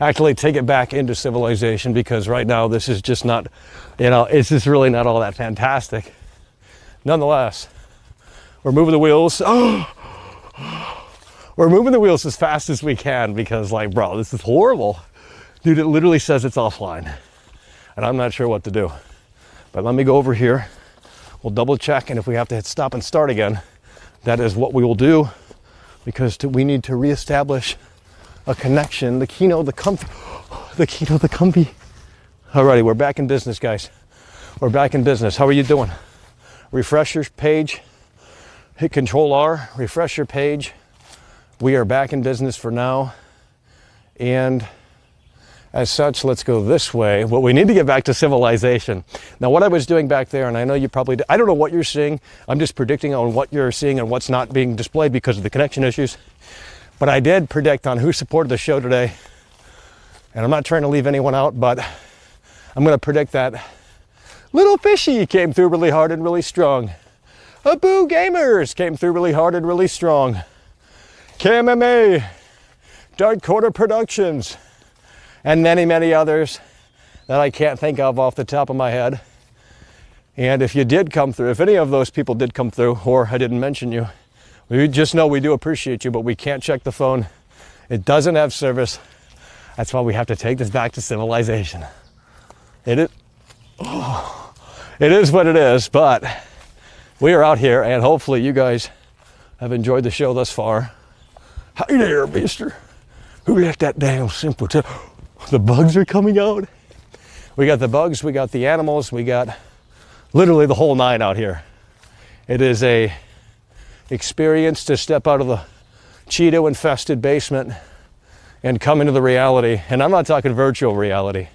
actually take it back into civilization, because right now this is just not, you know, it's just really not all that fantastic. Nonetheless, we're moving the wheels. Oh, we're moving the wheels as fast as we can, because, like, bro, this is horrible. Dude, it literally says it's offline. And I'm not sure what to do. But let me go over here. We'll double check, and if we have to hit stop and start again, that is what we will do, because we need to reestablish a connection. The Kino, the comfy. The Kino, the comfy. Alrighty, we're back in business, guys. We're back in business. How are you doing? Refresh your page. Hit Control R, refresh your page. We are back in business for now. And as such, let's go this way. Well, we need to get back to civilization. Now, what I was doing back there, and I know you probably, I don't know what you're seeing. I'm just predicting on what you're seeing and what's not being displayed because of the connection issues. But I did predict on who supported the show today. And I'm not trying to leave anyone out, but I'm going to predict that Little Fishy came through really hard and really strong. Abu Gamers came through really hard and really strong. KMMA, Dark Quarter Productions, and many, many others that I can't think of off the top of my head. And if you did come through, if any of those people did come through, or I didn't mention you, we just know we do appreciate you, but we can't check the phone. It doesn't have service. That's why we have to take this back to civilization. It is what it is, but we are out here, and hopefully you guys have enjoyed the show thus far. Hi there, mister. Who let that damn simpleton? The bugs are coming out. We got the bugs, we got the animals, we got literally the whole nine out here. It is a experience to step out of the Cheeto-infested basement and come into the reality. And I'm not talking virtual reality.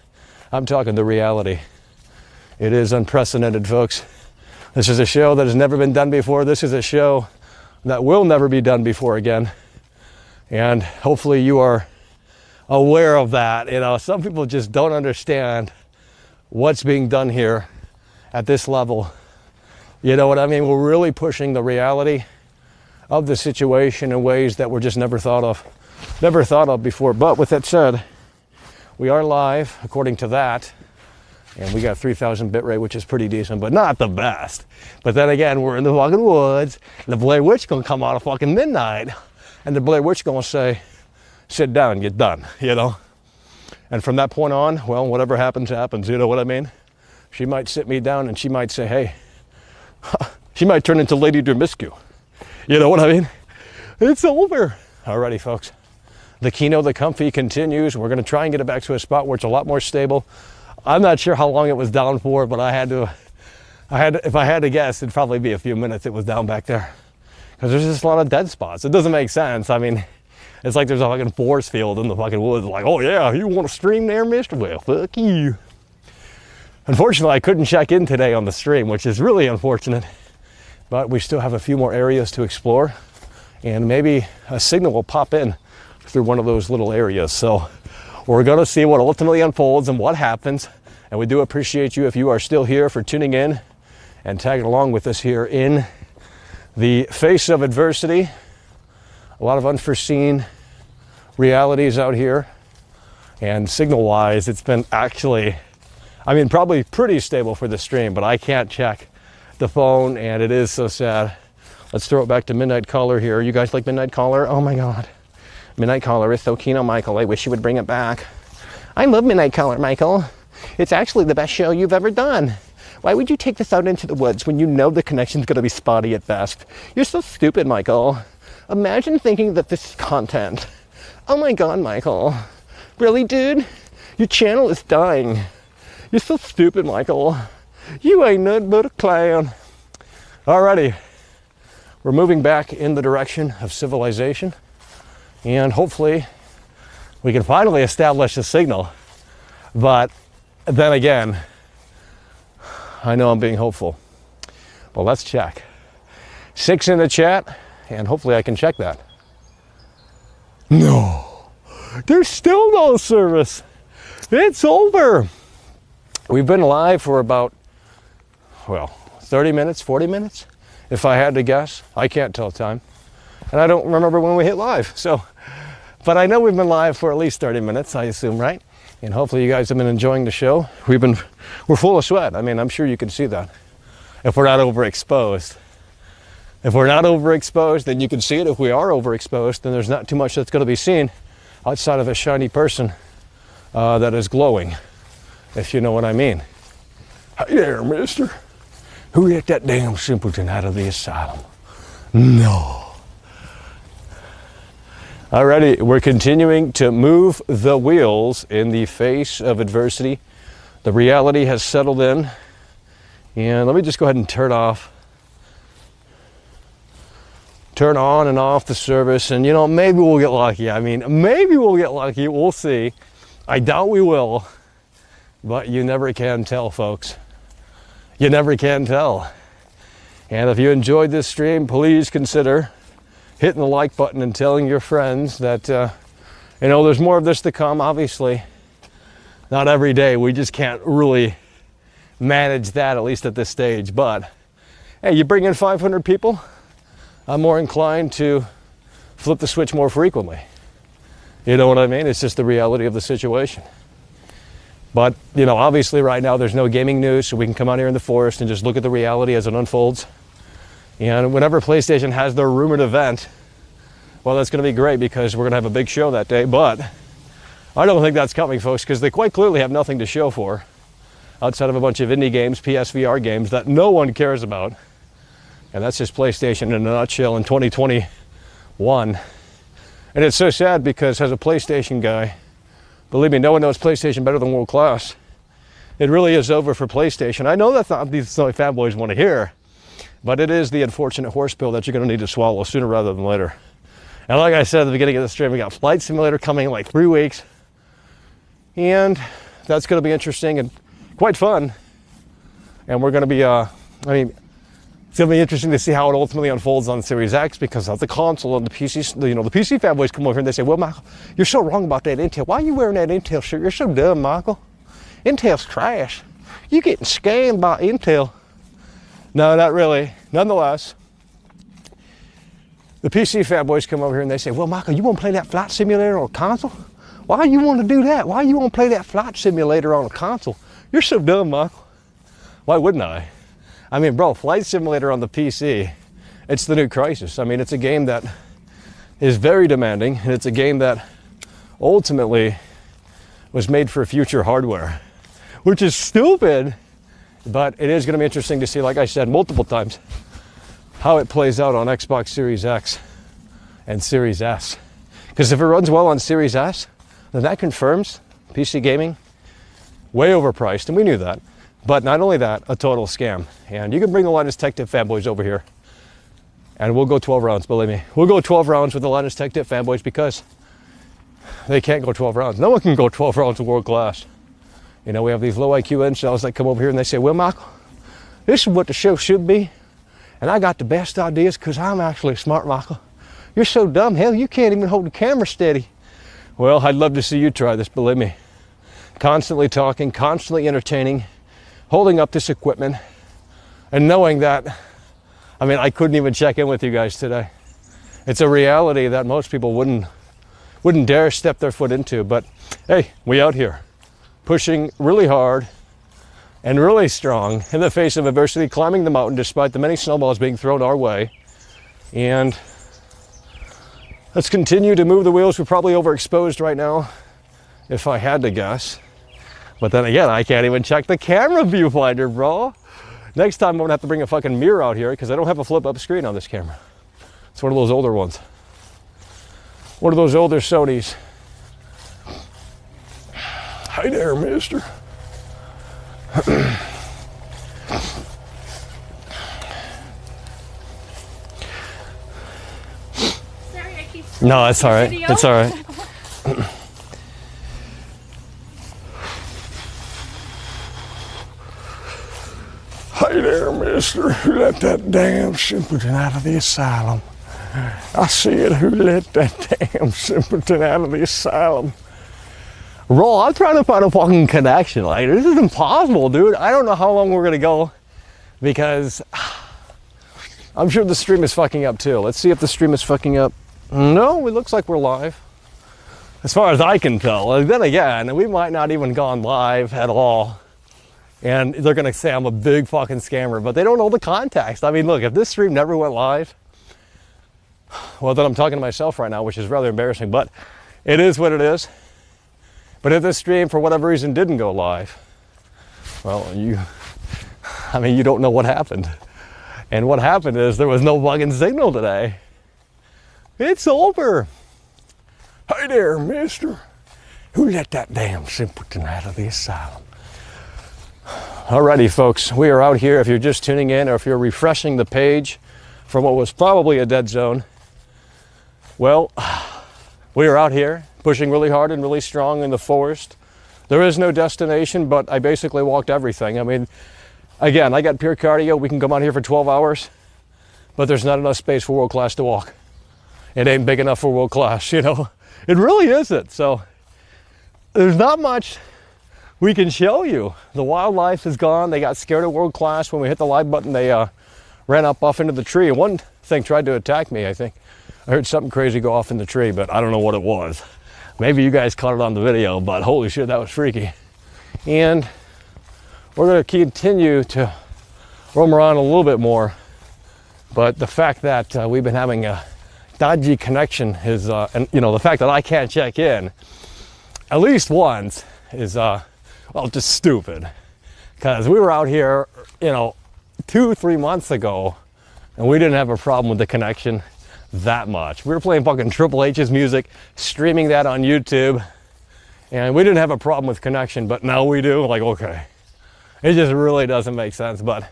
I'm talking the reality. It is unprecedented, folks. This is a show that has never been done before. This is a show that will never be done before again. And hopefully you are aware of that. You know, some people just don't understand what's being done here at this level. You know what I mean? We're really pushing the reality of the situation in ways that were just never thought of before. But with that said, we are live according to that. And we got 3,000 bit rate, which is pretty decent, but not the best. But then again, we're in the fucking woods. The Blair Witch gonna come out at fucking midnight. And the Blair Witch gonna say, sit down and get done, you know? And from that point on, well, whatever happens, happens, you know what I mean? She might sit me down and she might say, hey, she might turn into Lady Dermiscu. You know what I mean? It's over. Alrighty, folks. The Kino, the Comfy continues. We're gonna try and get it back to a spot where it's a lot more stable. I'm not sure how long it was down for, but if I had to guess, it'd probably be a few minutes it was down back there. Because there's just a lot of dead spots. It doesn't make sense. I mean, it's like there's a fucking force field in the fucking woods. Like, oh yeah, you want to stream there, mister? Well, fuck you. Unfortunately, I couldn't check in today on the stream, which is really unfortunate. But we still have a few more areas to explore. And maybe a signal will pop in through one of those little areas. So we're going to see what ultimately unfolds and what happens. And we do appreciate you if you are still here for tuning in and tagging along with us here in the face of adversity. A lot of unforeseen realities out here. And signal-wise, it's been actually, I mean, probably pretty stable for the stream, but I can't check the phone, and it is so sad. Let's throw it back to Midnight Caller here. You guys like Midnight Caller? Oh my God. Midnight Caller is so keen on Michael. I wish you would bring it back. I love Midnight Caller, Michael. It's actually the best show you've ever done. Why would you take this out into the woods when you know the connection's going to be spotty at best? You're so stupid, Michael. Imagine thinking that this is content. Oh my God, Michael. Really, dude? Your channel is dying. You're so stupid, Michael. You ain't nothing but a clown. Alrighty. We're moving back in the direction of civilization. And hopefully we can finally establish a signal. But then again, I know I'm being hopeful. Well, let's check. 6 in the chat, and hopefully I can check that. No, there's still no service. It's over. We've been live for about, well, 30 minutes, 40 minutes, if I had to guess. I can't tell time. And I don't remember when we hit live, so. But I know we've been live for at least 30 minutes, I assume, right? And hopefully you guys have been enjoying the show. We're full of sweat. I mean, I'm sure you can see that. If we're not overexposed. If we're not overexposed, then you can see it. If we are overexposed, then there's not too much that's going to be seen outside of a shiny person that is glowing, if you know what I mean. Hey there, mister. Who let that damn simpleton out of the asylum? No. Alrighty, we're continuing to move the wheels in the face of adversity. The reality has settled in. And let me just go ahead and turn off turn on and off the service, and you know, maybe we'll get lucky. I mean, maybe we'll get lucky. We'll see. I doubt we will, but you never can tell, folks. You never can tell. And if you enjoyed this stream, please consider hitting the like button and telling your friends that, you know, there's more of this to come. Obviously, not every day. We just can't really manage that, at least at this stage. But hey, you bring in 500 people, I'm more inclined to flip the switch more frequently. You know what I mean? It's just the reality of the situation. But, you know, obviously right now there's no gaming news, so we can come out here in the forest and just look at the reality as it unfolds. And whenever PlayStation has their rumored event, well, that's going to be great because we're going to have a big show that day. But I don't think that's coming, folks, because they quite clearly have nothing to show for outside of a bunch of indie games, PSVR games that no one cares about. And that's just PlayStation in a nutshell in 2021. And it's so sad because as a PlayStation guy, believe me, no one knows PlayStation better than world class. It really is over for PlayStation. I know that's not these fanboys want to hear, but it is the unfortunate horse pill that you're going to need to swallow sooner rather than later. And like I said at the beginning of the stream, we got Flight Simulator coming in like 3 weeks. And that's going to be interesting and quite fun. And we're going to be, it's going to be interesting to see how it ultimately unfolds on Series X because of the console and the PC. You know, the PC fanboys come over here and they say, well, Michael, you're so wrong about that Intel. Why are you wearing that Intel shirt? You're so dumb, Michael. Intel's trash. You're getting scammed by Intel. No, not really. Nonetheless, the PC fanboys come over here and they say, well, Michael, you want to play that Flight Simulator on a console? Why do you want to do that? Why do you want to play that Flight Simulator on a console? You're so dumb, Michael. Why wouldn't I? I mean, bro, Flight Simulator on the PC, it's the new crisis. I mean, it's a game that is very demanding, and it's a game that ultimately was made for future hardware, which is stupid, but it is going to be interesting to see, like I said multiple times, how it plays out on Xbox Series X and Series S. Because if it runs well on Series S, then that confirms PC gaming way overpriced, and we knew that. But not only that, a total scam. And you can bring the Linus Tech Tip fanboys over here, and we'll go 12 rounds, believe me. We'll go 12 rounds with the Linus Tech Tip fanboys because they can't go 12 rounds. No one can go 12 rounds of world class. You know, we have these low IQ incels that come over here and they say, well, Michael, this is what the show should be. And I got the best ideas because I'm actually smart, Michael. You're so dumb. Hell, you can't even hold the camera steady. Well, I'd love to see you try this, believe me. Constantly talking, constantly entertaining, holding up this equipment, and knowing that, I mean, I couldn't even check in with you guys today. It's a reality that most people wouldn't dare step their foot into. But hey, we out here pushing really hard and really strong in the face of adversity, climbing the mountain despite the many snowballs being thrown our way. And let's continue to move the wheels. We're probably overexposed right now, if I had to guess. But then again, I can't even check the camera viewfinder, bro. Next time I'm gonna have to bring a fucking mirror out here because I don't have a flip up screen on this camera. It's one of those older ones. One of those older Sonys. Hi there, mister. Sorry, I keep No, it's all right. video. It's all right. Hi there, mister. Who let that damn simpleton out of the asylum? I said, who let that damn simpleton out of the asylum? Roll, I'm trying to find a fucking connection. Like, this is impossible, dude. I don't know how long we're gonna go because I'm sure the stream is fucking up too. Let's see if the stream is fucking up. No, it looks like we're live. As far as I can tell. And then again, we might not even gone live at all. And they're gonna say I'm a big fucking scammer, but they don't know the context. I mean, look, if this stream never went live, well, then I'm talking to myself right now, which is rather embarrassing, but it is what it is. But if this stream, for whatever reason, didn't go live, well, you don't know what happened. And what happened is there was no fucking signal today. It's over. Hi there, mister. Who let that damn simpleton out of the asylum? Alrighty, folks, we are out here. If you're just tuning in or if you're refreshing the page from what was probably a dead zone. Well, we were out here pushing really hard and really strong in the forest. There is no destination, but I basically walked everything. I mean, again, I got pure cardio. We can come out here for 12 hours, but there's not enough space for world class to walk. It ain't big enough for world class, you know? It really isn't. So there's not much we can show you. The wildlife is gone. They got scared of world class. When we hit the live button, they ran up off into the tree. One thing tried to attack me, I think. I heard something crazy go off in the tree, but I don't know what it was. Maybe you guys caught it on the video, but holy shit, that was freaky. And we're gonna continue to roam around a little bit more. But the fact that we've been having a dodgy connection is, and you know, the fact that I can't check in at least once is, well, just stupid. Because we were out here, you know, 2-3 months ago, and we didn't have a problem with the connection that much. We were playing fucking Triple H's music, streaming that on YouTube, and we didn't have a problem with connection, but now we do. Like, okay, it just really doesn't make sense, but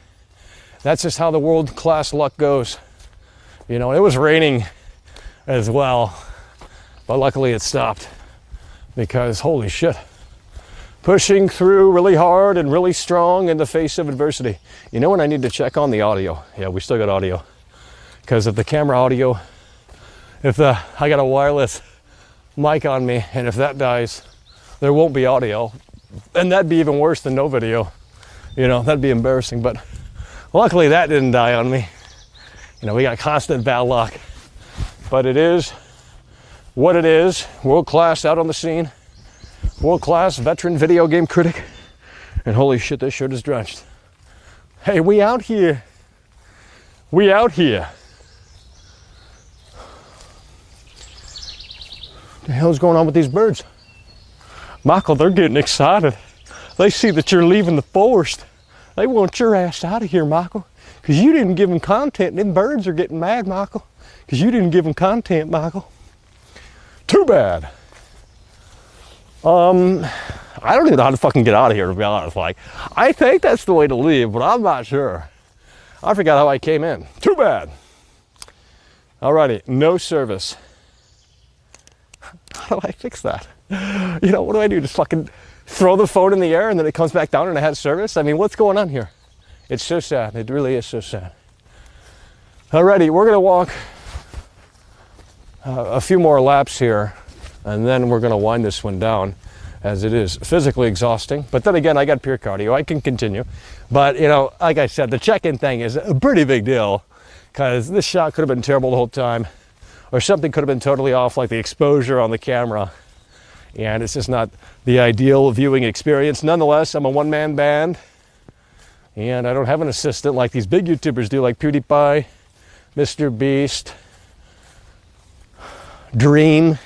that's just how the world-class luck goes. You know, it was raining as well, but luckily it stopped because holy shit, pushing through really hard and really strong in the face of adversity. You know when I need to check on the audio? Yeah, we still got audio. Because if the camera audio, I got a wireless mic on me, and if that dies, there won't be audio. And that'd be even worse than no video. You know, that'd be embarrassing, but luckily that didn't die on me. You know, we got constant bad luck. But it is what it is. World class out on the scene. World class veteran video game critic. And holy shit, this shirt is drenched. Hey, we out here. We out here. What the hell's going on with these birds? Michael, they're getting excited. They see that you're leaving the forest. They want your ass out of here, Michael. Because you didn't give them content. Them birds are getting mad, Michael. Because you didn't give them content, Michael. Too bad. I don't even know how to fucking get out of here, to be honest. Like, I think that's the way to leave, but I'm not sure. I forgot how I came in. Too bad. Alrighty, no service. How do I fix that? You know, what do I do? Just fucking throw the phone in the air and then it comes back down and it has service? I mean, what's going on here? It's so sad. It really is so sad. Alrighty, we're gonna walk a few more laps here and then we're gonna wind this one down, as it is physically exhausting. But then again, I got pure cardio. I can continue. But, you know, like I said, the check-in thing is a pretty big deal because this shot could have been terrible the whole time, or something could have been totally off, like the exposure on the camera. And it's just not the ideal viewing experience. Nonetheless, I'm a one-man band and I don't have an assistant like these big YouTubers do, like PewDiePie, Mr. Beast, Dream,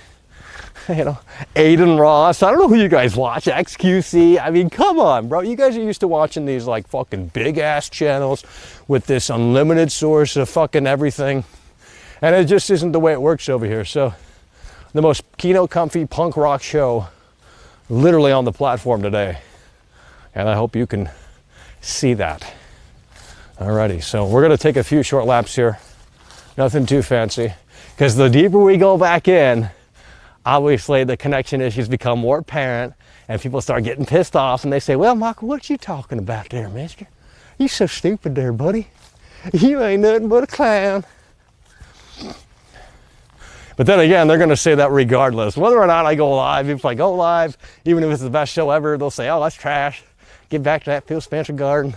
you know, Aiden Ross. I don't know who you guys watch, XQC. I mean, come on, bro. You guys are used to watching these like fucking big ass channels with this unlimited source of fucking everything. And it just isn't the way it works over here. So the most keynote comfy punk rock show literally on the platform today. And I hope you can see that. Alrighty, so we're gonna take a few short laps here. Nothing too fancy. Because the deeper we go back in, obviously the connection issues become more apparent and people start getting pissed off and they say, well, Michael, what you talking about there, mister? You so stupid there, buddy. You ain't nothing but a clown. But then again, they're gonna say that regardless. Whether or not I go live, if I go live, even if it's the best show ever, they'll say, oh, that's trash. Get back to that Phil Spencer garden.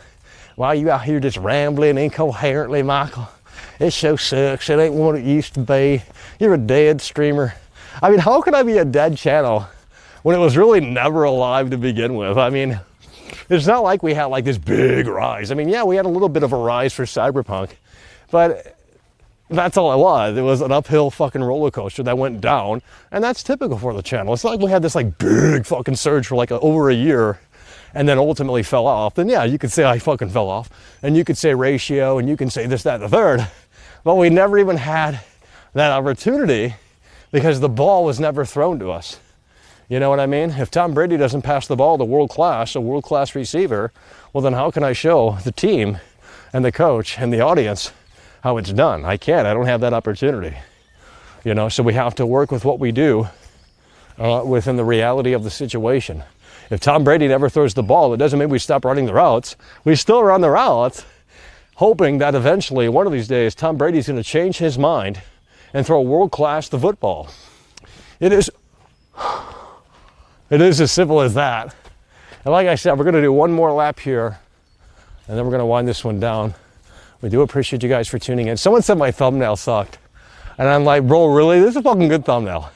Why you out here just rambling incoherently, Michael? This show sucks. It ain't what it used to be. You're a dead streamer. I mean, how could I be a dead channel when it was really never alive to begin with? I mean, it's not like we had like this big rise. I mean, yeah, we had a little bit of a rise for Cyberpunk, but that's all it was. It was an uphill fucking roller coaster that went down, and that's typical for the channel. It's not like we had this like big fucking surge for like over a year and then ultimately fell off. Then yeah, you could say I fucking fell off, and you could say ratio, and you can say this, that, and the third, but we never even had that opportunity because the ball was never thrown to us. You know what I mean? If Tom Brady doesn't pass the ball to a world-class receiver, well then how can I show the team and the coach and the audience how it's done. I can't. I don't have that opportunity. You know, so we have to work with what we do within the reality of the situation. If Tom Brady never throws the ball, it doesn't mean we stop running the routes. We still run the routes, hoping that eventually, one of these days, Tom Brady's going to change his mind and throw world-class the football. It is as simple as that. And like I said, we're going to do one more lap here, and then we're going to wind this one down. We do appreciate you guys for tuning in. Someone said my thumbnail sucked. And I'm like, bro, really? This is a fucking good thumbnail.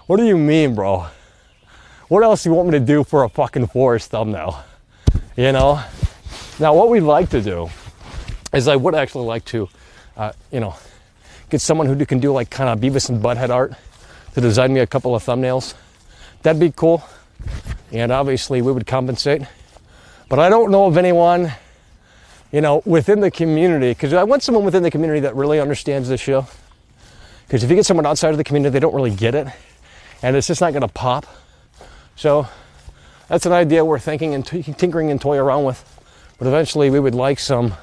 What do you mean, bro? What else do you want me to do for a fucking forest thumbnail? You know? Now, what we'd like to do is I would actually like to, you know, get someone who can do like kind of Beavis and Butthead art to design me a couple of thumbnails. That'd be cool. And obviously we would compensate. But I don't know of anyone, you know, within the community, because I want someone within the community that really understands this show. Because if you get someone outside of the community, they don't really get it. And it's just not going to pop. So that's an idea we're thinking and tinkering and toy around with. But eventually we would like some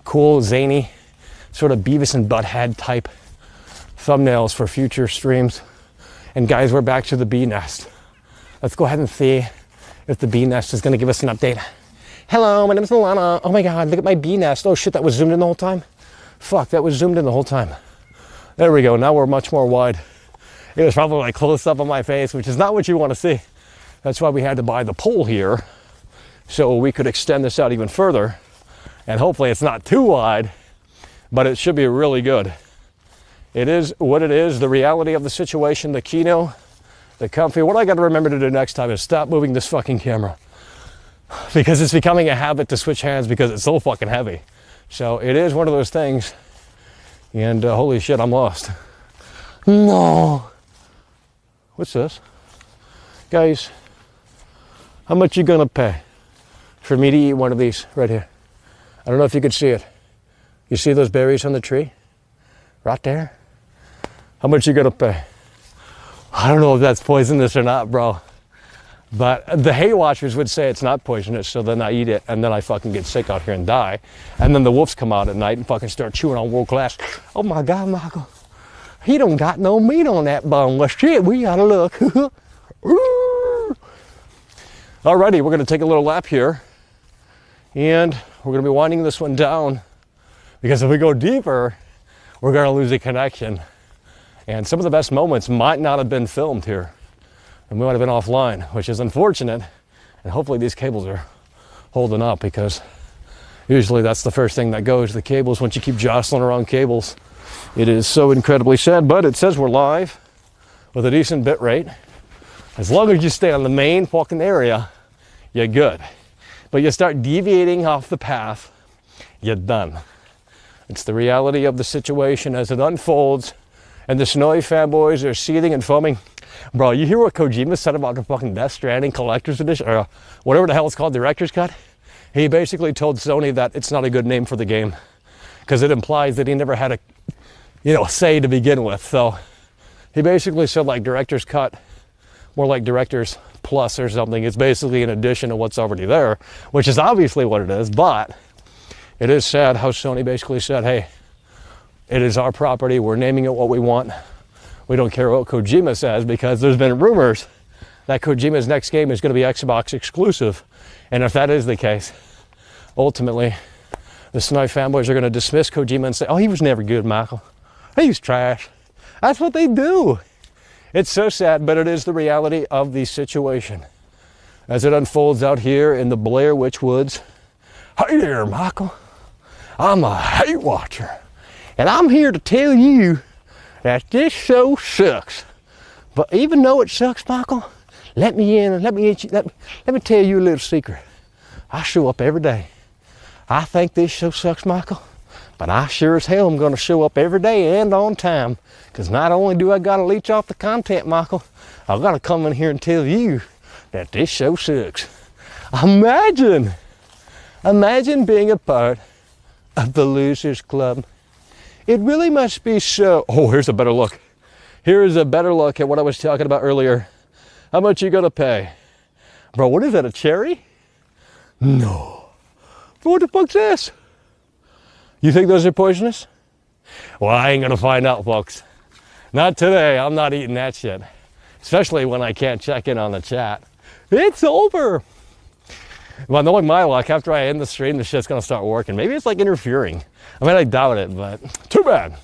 cool, zany, sort of Beavis and Butthead type thumbnails for future streams. And guys, we're back to the bee nest. Let's go ahead and see if the bee nest is going to give us an update. Hello, my name is Milana. Oh my God, look at my bee nest. Oh shit, that was zoomed in the whole time? Fuck, that was zoomed in the whole time. There we go, now we're much more wide. It was probably like close up on my face, which is not what you want to see. That's why we had to buy the pole here, so we could extend this out even further. And hopefully it's not too wide, but it should be really good. It is what it is, the reality of the situation, the Kino, the Comfy. What I got to remember to do next time is stop moving this fucking camera. Because it's becoming a habit to switch hands because it's so fucking heavy. So it is one of those things. And holy shit, I'm lost. No. What's this? Guys, how much you gonna pay for me to eat one of these right here? I don't know if you could see it. You see those berries on the tree? Right there? How much you gonna pay? I don't know if that's poisonous or not, bro. But the hay watchers would say it's not poisonous, so then I eat it, and then I fucking get sick out here and die. And then the wolves come out at night and fucking start chewing on world class. Oh my God, Michael. He don't got no meat on that bone. Well, shit, we gotta look. Alrighty, we're gonna take a little lap here. And we're gonna be winding this one down. Because if we go deeper, we're gonna lose a connection. And some of the best moments might not have been filmed here. And we might have been offline, which is unfortunate. And hopefully these cables are holding up, because usually that's the first thing that goes, the cables. Once you keep jostling around cables, it is so incredibly sad. But it says we're live with a decent bit rate. As long as you stay on the main fucking area, you're good. But you start deviating off the path, you're done. It's the reality of the situation as it unfolds. And the Snowy fanboys are seething and foaming. Bro, you hear what Kojima said about the fucking Death Stranding Collector's Edition, or whatever the hell it's called, Director's Cut? He basically told Sony that it's not a good name for the game, because it implies that he never had a, you know, say to begin with. So he basically said like Director's Cut, more like Director's Plus or something. It's basically an addition to what's already there, which is obviously what it is. But it is sad how Sony basically said, hey, it is our property, we're naming it what we want. We don't care what Kojima says, because there's been rumors that Kojima's next game is going to be Xbox exclusive. And if that is the case, ultimately, the Snowy fanboys are going to dismiss Kojima and say, oh, he was never good, Michael. He was trash. That's what they do. It's so sad, but it is the reality of the situation as it unfolds out here in the Blair Witch Woods. Hey there, Michael. I'm a hate watcher. And I'm here to tell you that this show sucks. But even though it sucks, Michael, let me in and let me tell you a little secret. I show up every day. I think this show sucks, Michael, but I sure as hell am going to show up every day and on time. Because not only do I got to leech off the content, Michael, I've got to come in here and tell you that this show sucks. Imagine being a part of the Losers Club. It really must be so. Oh, here's a better look. Here is a better look at what I was talking about earlier. How much you gonna pay? Bro, what is that, a cherry? No. What the fuck's this? You think those are poisonous? Well, I ain't gonna find out, folks. Not today. I'm not eating that shit. Especially when I can't check in on the chat. It's over. Well, knowing my luck, after I end the stream, the shit's gonna start working. Maybe it's like interfering. I mean, I doubt it, but too bad.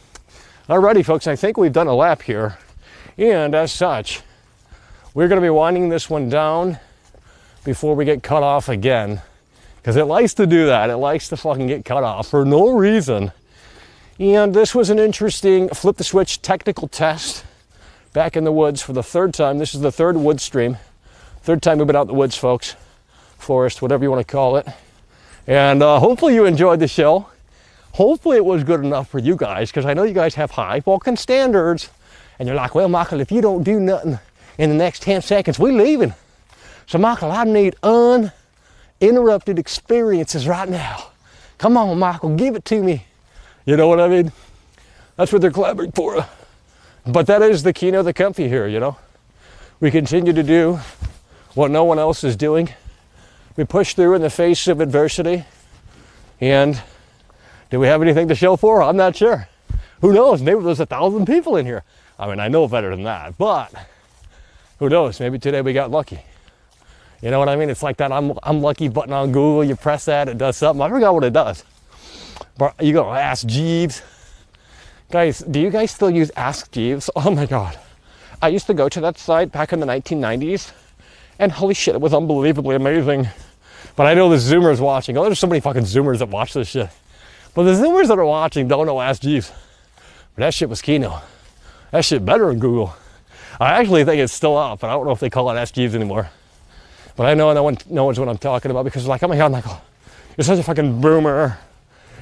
Alrighty, folks, I think we've done a lap here. And as such, we're gonna be winding this one down before we get cut off again. Because it likes to do that. It likes to fucking get cut off for no reason. And this was an interesting flip the switch technical test back in the woods for the third time. This is the third wood stream. Third time we've been out in the woods, folks. Forest, whatever you want to call it. And hopefully you enjoyed the show. Hopefully it was good enough for you guys, because I know you guys have high fucking standards. And you're like, well, Michael, if you don't do nothing in the next 10 seconds, we're leaving. So, Michael, I need uninterrupted experiences right now. Come on, Michael, give it to me. You know what I mean? That's what they're clamoring for. But that is the keynote of the comfy here, you know? We continue to do what no one else is doing. We push through in the face of adversity. And do we have anything to show for? I'm not sure. Who knows? Maybe there's 1,000 people in here. I mean, I know better than that, but who knows? Maybe today we got lucky. You know what I mean? It's like that I'm lucky button on Google. You press that, it does something. I forgot what it does. But you go, Ask Jeeves. Guys, do you guys still use Ask Jeeves? Oh my God. I used to go to that site back in the 1990s, and holy shit, it was unbelievably amazing. But I know the Zoomers watching. Oh, there's so many fucking Zoomers that watch this shit. But the Zoomers that are watching don't know Ask Jeeves. But that shit was Keynote. That shit better than Google. I actually think it's still up, but I don't know if they call it Ask Jeeves anymore. But I know no one knows what I'm talking about, because like, oh my God, Michael, you're such a fucking boomer.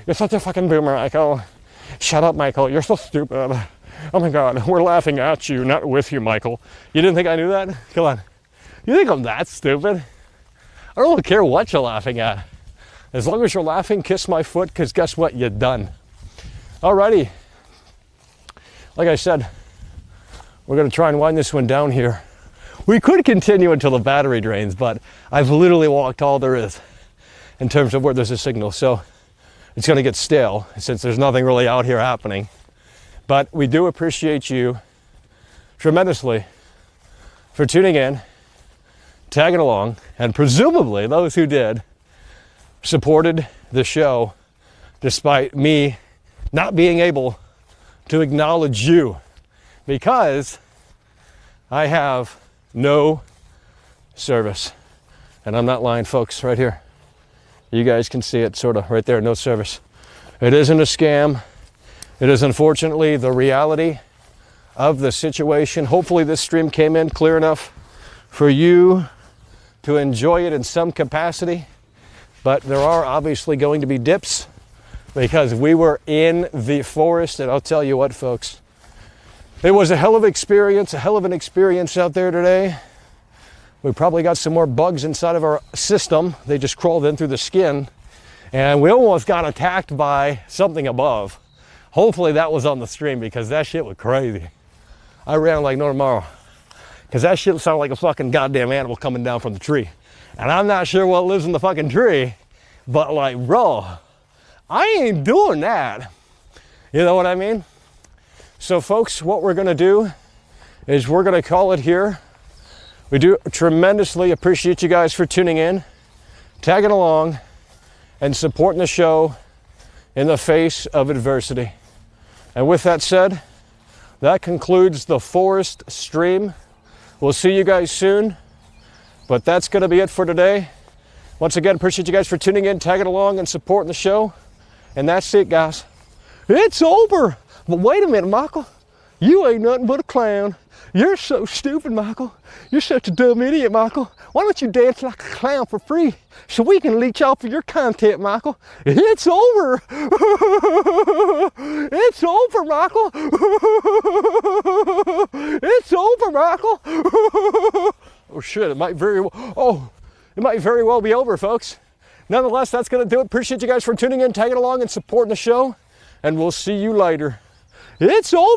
You're such a fucking boomer, Michael. Shut up, Michael. You're so stupid. Oh my God, we're laughing at you, not with you, Michael. You didn't think I knew that? Come on. You think I'm that stupid? I don't care what you're laughing at. As long as you're laughing, kiss my foot, because guess what? You're done. Alrighty. Like I said, we're going to try and wind this one down here. We could continue until the battery drains, but I've literally walked all there is in terms of where there's a signal. So it's going to get stale since there's nothing really out here happening. But we do appreciate you tremendously for tuning in, tagging along, and presumably those who did supported the show despite me not being able to acknowledge you, because I have no service. And I'm not lying, folks, right here. You guys can see it sort of right there, no service. It isn't a scam. It is unfortunately the reality of the situation. Hopefully this stream came in clear enough for you to enjoy it in some capacity. But there are obviously going to be dips, because we were in the forest, and I'll tell you what, folks, it was a hell of an experience out there today. We probably got some more bugs inside of our system. They just crawled in through the skin, and we almost got attacked by something above. Hopefully that was on the stream, because that shit was crazy. I ran like no tomorrow, because that shit sounded like a fucking goddamn animal coming down from the tree. And I'm not sure what lives in the fucking tree, but like, bro, I ain't doing that. You know what I mean? So folks, what we're gonna do is we're gonna call it here. We do tremendously appreciate you guys for tuning in, tagging along, and supporting the show in the face of adversity. And with that said, that concludes the forest stream. We'll see you guys soon, but that's gonna be it for today. Once again, appreciate you guys for tuning in, tagging along, and supporting the show. And that's it, guys. It's over. But wait a minute, Michael. You ain't nothing but a clown. You're so stupid, Michael. You're such a dumb idiot, Michael. Why don't you dance like a clown for free so we can leech off of your content, Michael? It's over. It's over, Michael. It's over, Michael. Oh shit, it might very well be over, folks. Nonetheless, that's going to do it. Appreciate you guys for tuning in, tagging along, and supporting the show. And we'll see you later. It's over.